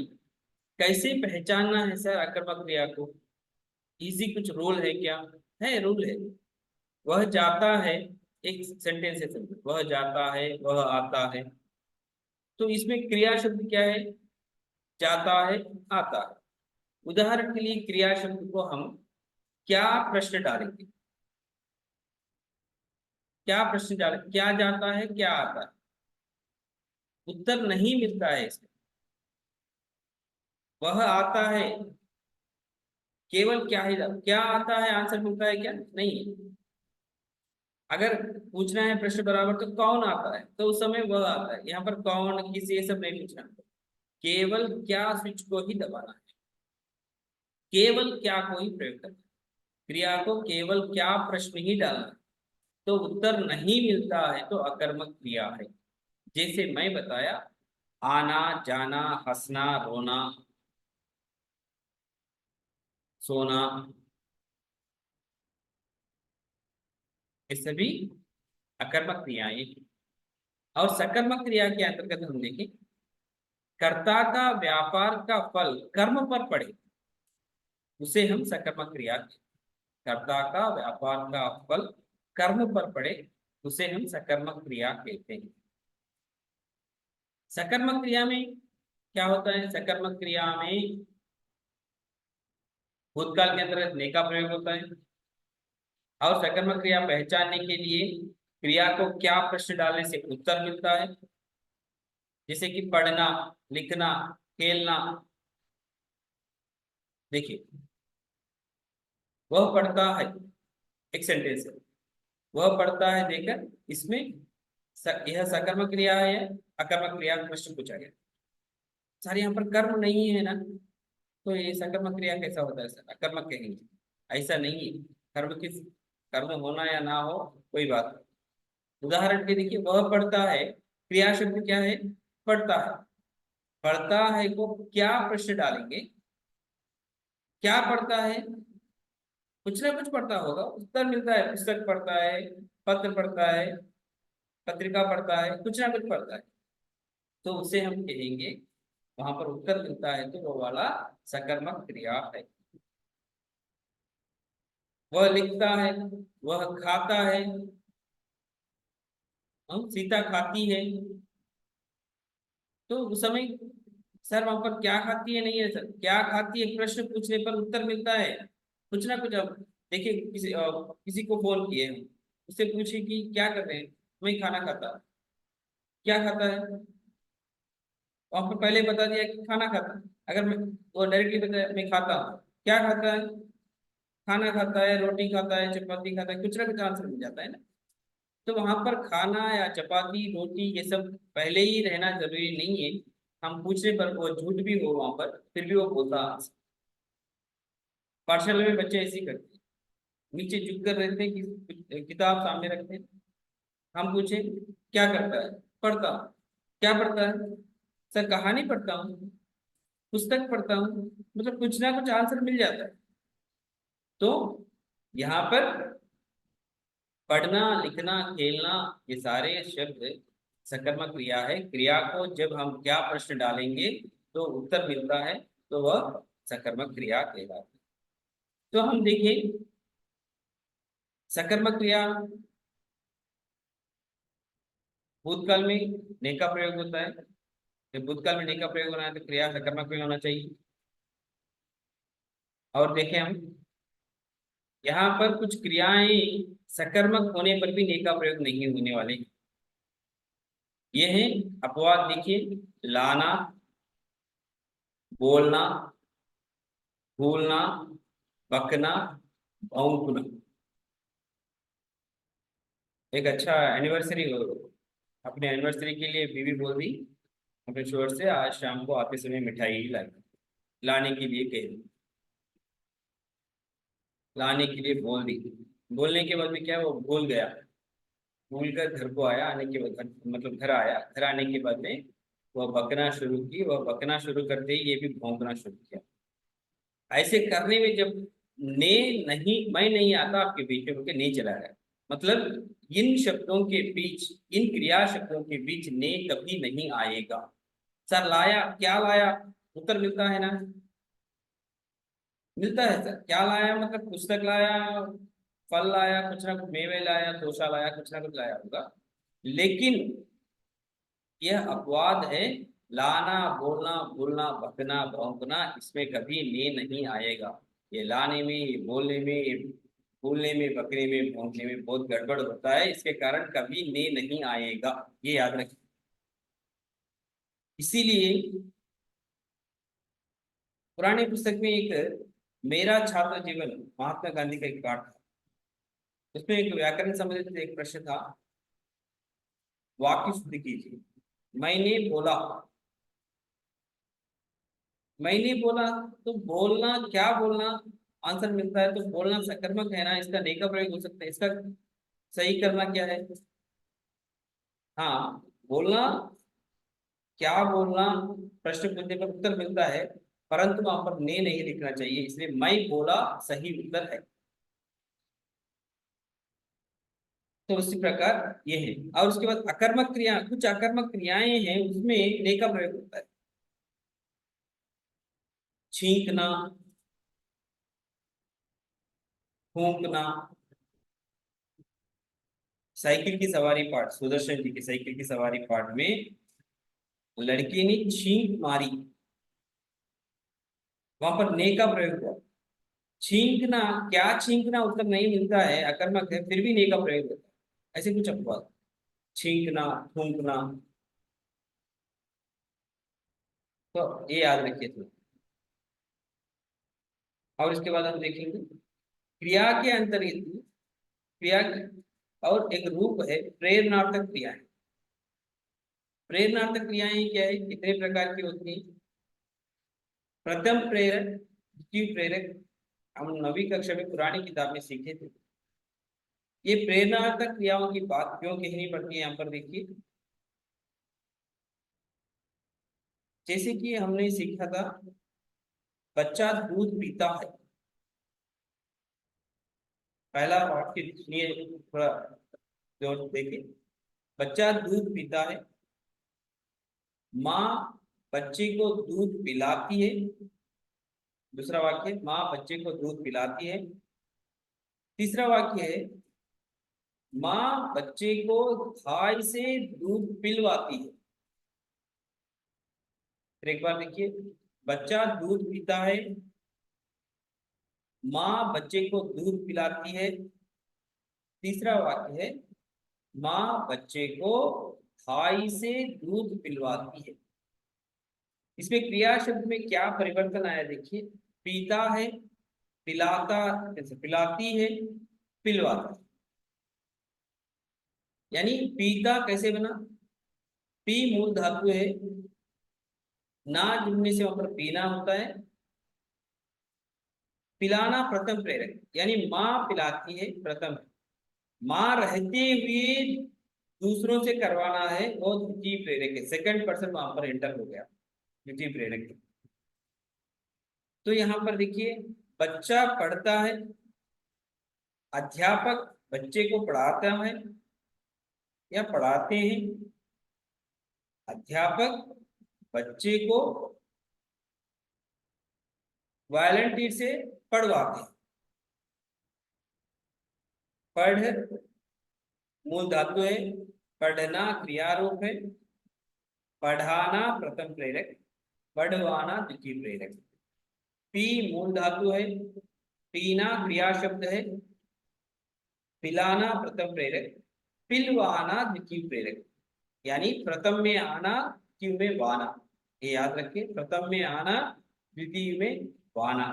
कैसे पहचानना है सर अकर्मक क्रिया को? इजी कुछ रूल है क्या? है, रूल है। वह जाता है, एक सेंटेंस है समझो, वह जाता है, वह आता है। तो इसमें क्रिया शब्द क्या है? जाता है, आता है। उदाहरण के लिए क्रिया शब्द को हम क्या प्रश्न डालेंगे? क्या प्रश्न डालें? क्या जाता है, क्या आता है? उत्तर नहीं मिलता है इसमें। वह आता है, केवल क्या ही क्या आता है आंसर मिलता है क्या? नहीं। अगर पूछना है प्रश्न बराबर तो कौन आता है, तो उस समय वह आता है। यहाँ पर कौन, किसी, ये सब नहीं पूछना, केवल क्या स्विच को ही दबाना है, केवल क्या को ही प्रयोग करना है, क्रिया को केवल क्या प्रश्न ही डालना है। तो उत्तर नहीं मिलता है तो अकर्मक क्रिया है। जैसे मैं बताया, आना, जाना, हंसना, रोना, सोना, ये सभी अकर्मक क्रियाएं हैं। और सकर्मक क्रिया के अंतर्गत हम देखें, कर्ता का व्यापार का फल कर्म पर पड़े, उसे हम सकर्मक क्रिया कहते हैं। कर्ता का व्यापार का फल कर्म पर पड़े, उसे हम सकर्मक क्रिया कहते हैं। सकर्मक क्रिया में क्या होता है? सकर्मक क्रिया में भूतकाल के अंतर्गत ने का प्रयोग होता है। और सकर्मक क्रिया पहचानने के लिए क्रिया को क्या प्रश्न डालने से उत्तर मिलता है, जैसे कि पढ़ना, लिखना, खेलना। देखिए, वह पढ़ता है, एक सेंटेंस है, वह पढ़ता है देकर, इसमें यह सकर्मक क्रिया है या अकर्मक क्रिया का प्रश्न पूछा गया। सर यहाँ पर कर्म नहीं है ना, तो ये सकर्मक क्रिया कैसा होता है सर? अकर्मक कहेंगे? ऐसा नहीं है। कर्म होना या ना हो कोई बात नहीं। उदाहरण के देखिए, वह पढ़ता है, क्रिया शब्द क्या है? पढ़ता है। पढ़ता है को क्या प्रश्न डालेंगे? क्या पढ़ता है? कुछ ना कुछ पढ़ता होगा, उत्तर मिलता है, पुस्तक पढ़ता है, पत्र पढ़ता है, पत्रिका पढ़ता है, कुछ ना कुछ पढ़ता है। तो उसे हम कहेंगे, वहां पर उत्तर मिलता है तो वो वाला सकर्मक क्रिया है। वह लिखता है, वह खाता है, सीता खाती है। तो उस समय सर वहां पर क्या खाती है नहीं है सर, क्या खाती है प्रश्न पूछने पर उत्तर मिलता है कुछ ना कुछ। अब देखिए, किसी को फोन किए हम, उससे पूछे कि क्या कर रहे हैं, मैं खाना खाता। क्या खाता है? वहां पर पहले बता दिया कि खाना खाता है। अगर मैं वो डायरेक्टली बताया मैं खाता हूँ, क्या खाता है? खाना खाता है, रोटी खाता है, चपाती खाता है, कुछ ना कुछ आंसर मिल जाता है ना। तो वहां पर खाना या चपाती, रोटी, ये सब पहले ही रहना जरूरी नहीं है। हम पूछने पर वो झूठ भी हो वहां पर, फिर भी वो बोलता आंसर। पाठशाला में बच्चे ऐसे ही करते हैं, नीचे झुक कर रहते हैं, किताब सामने रखते हैं। हम पूछे क्या करता है? पढ़ता हूँ। क्या पढ़ता है? सर कहानी पढ़ता हूँ, पुस्तक पढ़ता हूँ। मतलब कुछ ना कुछ आंसर मिल जाता है। तो यहाँ पर पढ़ना, लिखना, खेलना, ये सारे शब्द सकर्मक क्रिया है। क्रिया को जब हम क्या प्रश्न डालेंगे तो उत्तर मिलता है, तो वह सकर्मक क्रिया कहलाती है। तो हम देखें, सकर्मक क्रिया भूतकाल में ने का प्रयोग होता है। जब भूतकाल में ने का प्रयोग होना है तो क्रिया सकर्मक में होना चाहिए। और देखें हम यहाँ पर कुछ क्रियाएं सकर्मक होने पर भी ने का प्रयोग नहीं होने वाले। ये है अपवाद। देखिए, लाना, बोलना, भूलना, बकना, भौंकना। एक अच्छा एनिवर्सरी हो, अपने एनिवर्सरी के लिए बीवी बोल दी अपने शोर से, आज शाम को आते समय मिठाई लाई, लाने के लिए कह दी, लाने के लिए बोल दी। बोलने के बाद में क्या, वो भूल गया, भूल कर घर को आया, आने के बाद मतलब घर आया, घर आने के बाद में वह बकना शुरू की, वह बकना शुरू करते ही ये भी भौंकना शुरू किया। ऐसे करने में जब ने नहीं, मैं नहीं आता आपके बीच में, ने चला गया, मतलब इन शब्दों के बीच, इन क्रिया शब्दों के बीच ने कभी नहीं आएगा। सर लाया, क्या लाया, उत्तर मिलता है ना, मिलता है सर। क्या लाया मतलब पुस्तक लाया, फल लाया, कुछ ना कुछ मेवे लाया, तोशा लाया, कुछ ना कुछ लाया होगा। लेकिन यह अपवाद है, लाना, बोलना, भूलना, भगना, भौंकना, इसमें कभी ने नहीं आएगा। ये लाने में, ये बोलने में, ये भूलने में, बकने में, भौंकने में बहुत गड़बड़ होता है, इसके कारण कभी ने नहीं आएगा, ये याद रखिए। इसीलिए पुरानी पुस्तक में एक मेरा छात्र जीवन, महात्मा गांधी का एक पाठ था, उसमें एक व्याकरण संबंधित एक प्रश्न था, वाक्य शुद्ध कीजिए। मैंने बोला, मैंने बोला, तो बोलना, क्या बोलना, आंसर मिलता है, तो बोलना सकर्मक है ना, इसका ने का प्रयोग हो सकता है, इसका सही करना क्या है? हाँ, बोलना, क्या बोलना, प्रश्न पूछने पर उत्तर मिलता है, परंतु वहां पर ने नहीं लिखना चाहिए, इसलिए मैं बोला सही उत्तर है। तो उसी प्रकार ये है। और उसके बाद अकर्मक क्रिया, कुछ अकर्मक क्रियाएं हैं, उसमें ने का प्रयोग होता है। छींकना, फूंकना, साइकिल की सवारी पाठ, सुदर्शन जी की साइकिल की सवारी पाठ में लड़के ने छींक मारी, वहां पर ने का प्रयोग हुआ। छींकना, क्या छींकना, उत्तर नहीं मिलता है, अकर्मक है, फिर भी ने का प्रयोग होता है, ऐसे कुछ अपवाद। छींकना, फूंकना, तो ये याद रखिए थोड़ा। और इसके बाद हम देखेंगे क्रिया के अंतर्गत, क्रिया और एक रूप है प्रेरणार्थक क्रियाएं। प्रेरणार्थक क्रियाएं क्या है, कितने प्रकार की होती है? प्रथम प्रेरक, द्वितीय प्रेरक, हम 9वीं कक्षा में पुरानी किताब में सीखे थे। ये प्रेरणार्थक क्रियाओं की बात क्यों कहनी पड़ती है, यहाँ पर देखिए। जैसे कि हमने सीखा था, बच्चा दूध पीता है, पहला वाक्य सुनिए, थोड़ा जोर से देखिए। बच्चा दूध पीता है, माँ बच्चे को दूध पिलाती है। दूसरा वाक्य, माँ बच्चे को दूध पिलाती है। तीसरा वाक्य है, माँ बच्चे को थाई से दूध पिलवाती है। फिर एक बार देखिए, बच्चा दूध पीता है, माँ बच्चे को दूध पिलाती है। तीसरा वाक्य है, माँ बच्चे को थाई से दूध पिलवाती है। इसमें क्रिया शब्द में क्या परिवर्तन आया देखिए, पीता है, पिलाता, पिलाती है, पिलवाता है। यानी पीता कैसे बना, पी मूल धातु है, ना जुड़ने से वहां पर पीना होता है। पिलाना प्रथम प्रेरक, यानी माँ पिलाती है, प्रथम। माँ रहते हुए दूसरों से करवाना है, वो द्वितीय प्रेरक है, सेकंड पर्सन वहां पर एंटर हो गया, द्वितीय प्रेरक। तो यहाँ पर देखिए, बच्चा पढ़ता है, अध्यापक बच्चे को पढ़ाता है या पढ़ाते हैं, अध्यापक बच्चे को वॉलंटियर से पढ़वाते हैं। पढ़ मूल धातु है, पढ़ना क्रिया रूप है, पढ़ाना प्रथम प्रेरक, पढ़वाना द्वितीय प्रेरक। पी मूल धातु है, पीना क्रिया शब्द है, पिलाना प्रथम प्रेरक, पिलवाना द्वितीय प्रेरक। यानी प्रथम में आना, द्वितीय में वाना, ये याद रखिए, प्रथम में आना, द्वितीय में वाना।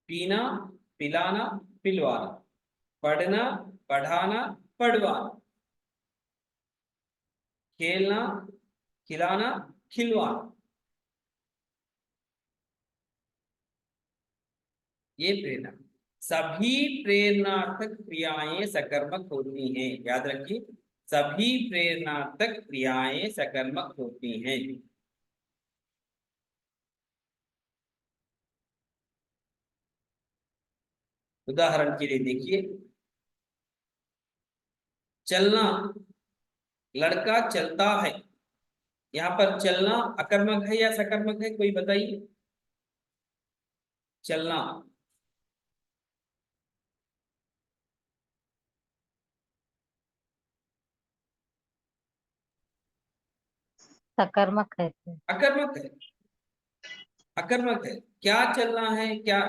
पीना, पिलाना, पिलवाना, पढ़ना, पढ़ाना, पढ़वाना, खेलना, खिलाना, खिलवाना, ये प्रेरणा। सभी प्रेरणार्थक क्रियाएं सकर्मक होती हैं, याद रखिए, सभी प्रेरणार्थक क्रियाएं सकर्मक होती हैं। उदाहरण के लिए देखिए, चलना, लड़का चलता है। यहाँ पर चलना अकर्मक है या सकर्मक है, कोई बताइए। चलना सकर्मक है सर। अकर्मक है, अकर्मक है। क्या चलना है, क्या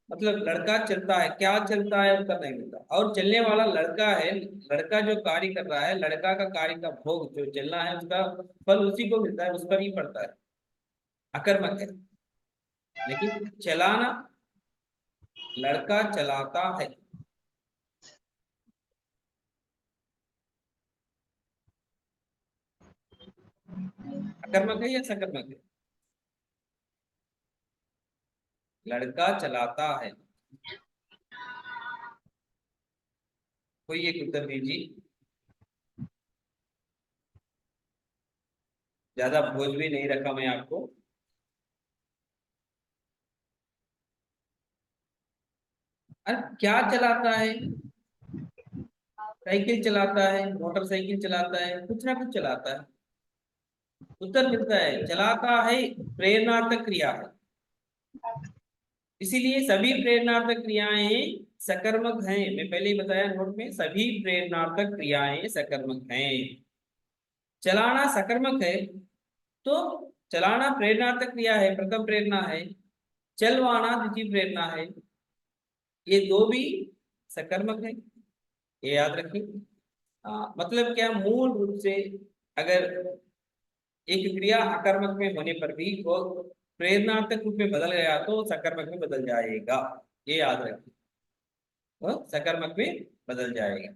मतलब लड़का चलता है, क्या चलता है उसका नहीं मिलता, और चलने वाला लड़का है। लड़का जो कार्य कर रहा है, लड़का का कार्य का भोग जो चलना है उसका फल उसी को मिलता है, उस पर ही पड़ता है, अकर्मक है। लेकिन चलाना, लड़का चलाता है, अकर्मक है या सकर्मक है? लड़का चलाता है। कोई एक उत्तर दीजिए। ज्यादा बोझ भी नहीं रखा मैं आपको। अरे क्या चलाता है? साइकिल चलाता है, मोटरसाइकिल चलाता है, कुछ ना कुछ चलाता है। उत्तर मिलता है चलाता है, प्रेरणार्थक क्रिया है। इसीलिए सभी प्रेरणार्थक क्रियाएं सकर्मक हैं। मैं पहले ही बताया नोट में, सभी प्रेरणार्थक क्रियाएं सकर्मक हैं। चलाना सकर्मक है, तो चलाना प्रेरणार्थक क्रिया है, प्रथम प्रेरणा है। चलवाना द्वितीय प्रेरणा है। ये दो भी सकर्मक है, ये याद रखिए। मतलब क्या, मूल रूप से अगर एक क्रिया अकर्मक में होने पर भी वो प्रेरणार्थक रूप में बदल गया तो सकर्मक में बदल जाएगा, ये याद रखिए। वो सकर्मक में बदल जाएगा।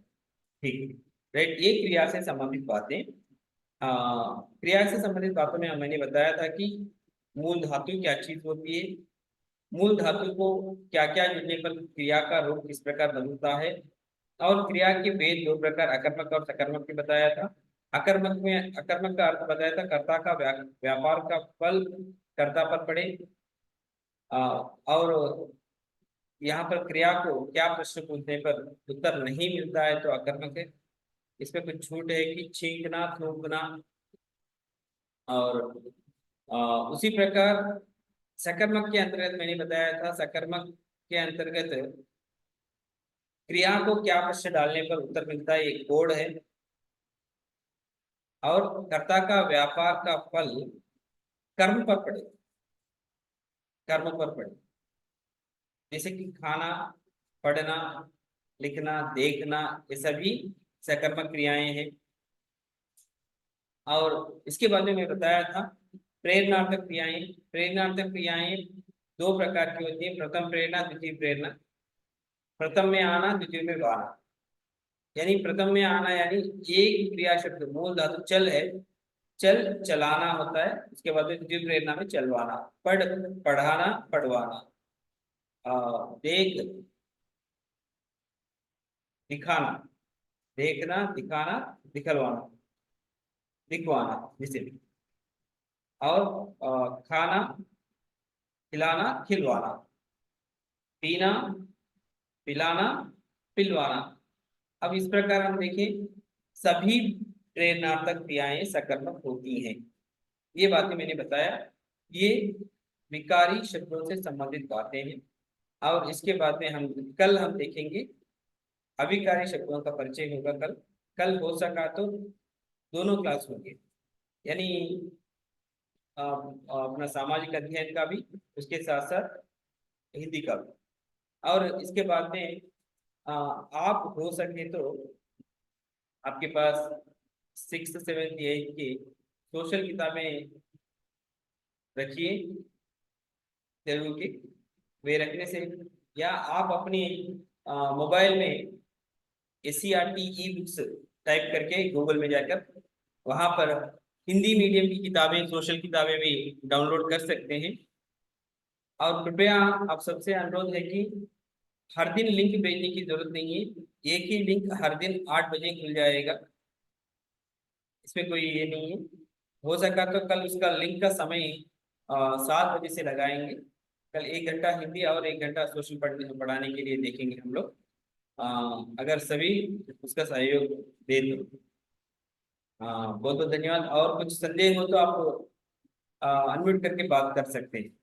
ठीक, राइट। ये क्रिया से संबंधित बातें। क्रिया से संबंधित बातों में मैंने बताया था कि मूल धातु क्या चीज होती है, मूल धातु को क्या क्या जुड़ने पर क्रिया का रूप किस प्रकार बदलता है, और क्रिया के भेद दो प्रकार, अकर्मक और सकर्मक, भी बताया था। अकर्मक में, अकर्मक का अर्थ बताया था कर्ता का व्यापार का फल कर्ता पर पड़े। और यहाँ पर क्रिया को क्या प्रश्न पूछने पर उत्तर नहीं मिलता है तो अकर्मक है। इसमें कुछ छूट है कि छींकना, थूकना, और उसी प्रकार सकर्मक के अंतर्गत मैंने बताया था, सकर्मक के अंतर्गत क्रिया को क्या प्रश्न डालने पर उत्तर मिलता है, एक कोड है। और कर्ता का व्यापार का फल कर्म पर पड़े, कर्म पर पड़े, जैसे कि खाना, पढ़ना, लिखना, देखना, ये सभी सकर्मक क्रियाएं हैं। और इसके बाद में मैं बताया था प्रेरणार्थक क्रियाएं। प्रेरणार्थक क्रियाएं दो प्रकार की होती है, प्रथम प्रेरणा, द्वितीय प्रेरणा। प्रथम में आना, द्वितीय में आना। यानी प्रथम में आना यानी एक क्रिया शब्द, मूल धातु चल है, चल चलाना होता है। उसके बाद में द्वितीय प्रेरणा में चलवाना, पढ़ पढ़ाना, पढ़वाना, देख दिखाना, देखना, दिखाना, दिखलवाना, दिखवाना, जिसे भी। और खाना, खिलाना, खिलवाना, पीना, पिलाना, पिलवाना। अब इस प्रकार हम देखें, सभी प्रेरणार्थक क्रियाएं सकर्मक होती हैं। ये बातें मैंने बताया, ये विकारी शब्दों से संबंधित बातें हैं। और इसके बाद में कल हम देखेंगे अविकारी शब्दों का परिचय होगा। कल कल हो सका तो दोनों क्लास होंगे, यानी अपना सामाजिक अध्ययन का भी, उसके साथ साथ हिंदी का भी। और इसके बाद में आप हो सके तो आपके पास 6th 7th 8th की सोशल किताबें रखिए, तेलुगु की, वे रखने से, या आप अपनी मोबाइल में SCERT ई बुक्स टाइप करके गूगल में जाकर वहां पर हिंदी मीडियम की किताबें, सोशल किताबें भी डाउनलोड कर सकते हैं। और कृपया आप सबसे अनुरोध है कि हर दिन लिंक भेजने की जरूरत नहीं है, एक ही लिंक हर दिन 8 बजे खुल जाएगा। इसमें कोई ये नहीं है। हो सका तो कल उसका लिंक का समय 7 बजे से लगाएंगे। कल 1 घंटा हिंदी और 1 घंटा सोशल पढ़ाने के लिए देखेंगे हम लोग। अगर सभी उसका सहयोग दे तो। बहुत बहुत धन्यवाद। और कुछ संदेह हो तो आप अनम्यूट करके बात कर सकते हैं।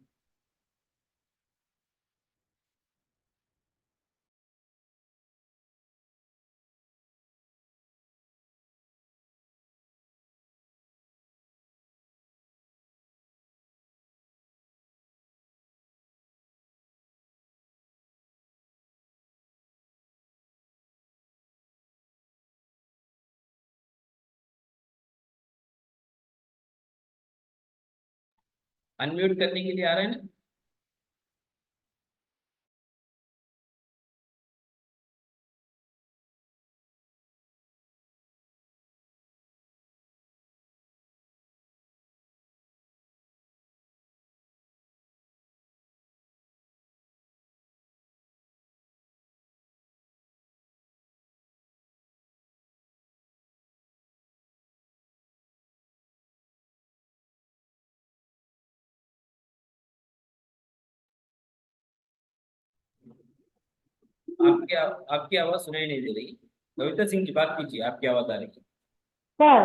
अनम्यूट करने के लिए आ रहे हैं ना? आपकी आवाज सुनाई नहीं दे रही। कविता सिंह जी बात कीजिए, आपकी आवाज आ रही है।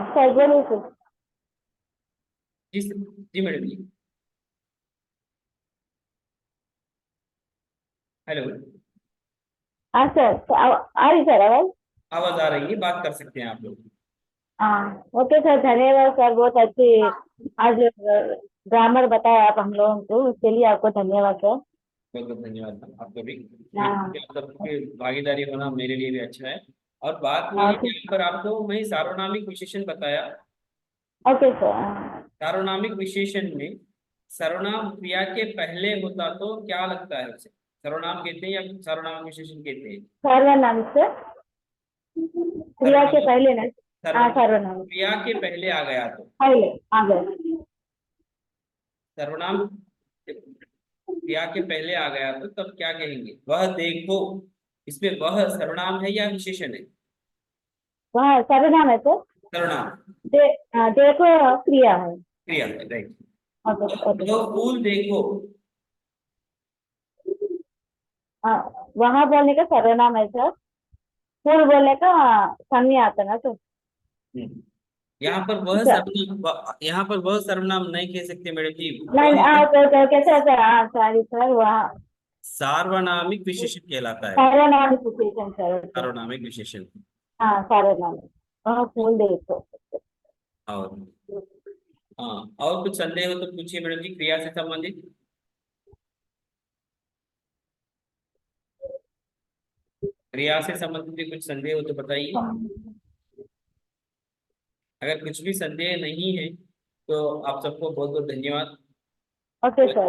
सर बोलिए सर। जी जी मैडम जी। हेलो। हाँ सर, आ रही सर आवाज? आवाज आ रही है, बात कर सकते हैं आप लोग। हाँ ओके सर, धन्यवाद सर, बहुत अच्छी आज ग्रामर बताया आप हम लोगों को, उसके लिए आपको धन्यवाद सर। बहुत बहुत धन्यवाद आपको भी। हाँ सबकी भागीदारी होना मेरे लिए भी अच्छा है। और बात ये हाँ, है कि यहाँ पर आपको मैं सार्वनामिक विशेषण बताया। Okay sir. सार्वनामिक विशेषण में सर्वनाम क्रिया के पहले होता तो क्या लगता है उसे? सर्वनाम कहते हैं या सर्वनाम विशेषण कहते हैं? सर्वनाम सर, क्रिया के सर्वनाम। पहले ना? हाँ सर्वनाम सर्वनाम क्रिया के पहले आ गया तो। पहले आ गए। सर्वनाम क्रिया के पहले आ गया तो तब क्या कहेंगे? वह देखो। इसमें वह सर्वनाम है या विशेषण है? वहाँ सर्वनाम है सर। सर्वनाम। देखो क्रिया है। क्रिया है, राइट। Okay okay. वह फूल देखो। वहाँ बोलने का सर्वनाम है सर, फूल बोलने का संज्ञा आता ना सर। हम्म। यहाँ पर वह सर सर्वनाम, यहाँ पर वह सर्वनाम नहीं कह सकते मैडम जी। नहीं, वह okay okay okay sir sir, हाँ सॉरी सर, वहाँ सार्वनामिक विशेषण कहलाता है। सर्वनाम विशेषण सर। सार्वनामिक विशेषण। हाँ सर्वनाम, वहाँ फूल देखो। और और कुछ संदेह हो तो पूछिए मैडम जी, क्रिया से संबंधित। क्रिया से संबंधित भी कुछ संदेह हो तो बताइए। अगर कुछ भी संदेह नहीं है तो आप सबको बहुत बहुत धन्यवाद। Okay sir.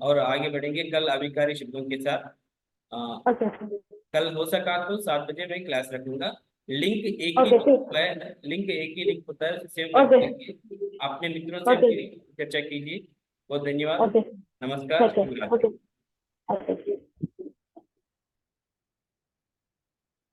और आगे बढ़ेंगे कल अभिकारी शब्दों के साथ। Okay sir. कल हो सका तो 7 बजे मैं क्लास रखूंगा। लिंक एक ही ओके ठीक। है, लिंक एक ही लिंक होता है, सेव ओके करके अपने मित्रों से ओके अपनी चर्चा कीजिए। बहुत धन्यवाद। ओके नमस्कार, ठीक है। शुभ रात्रि। ओके।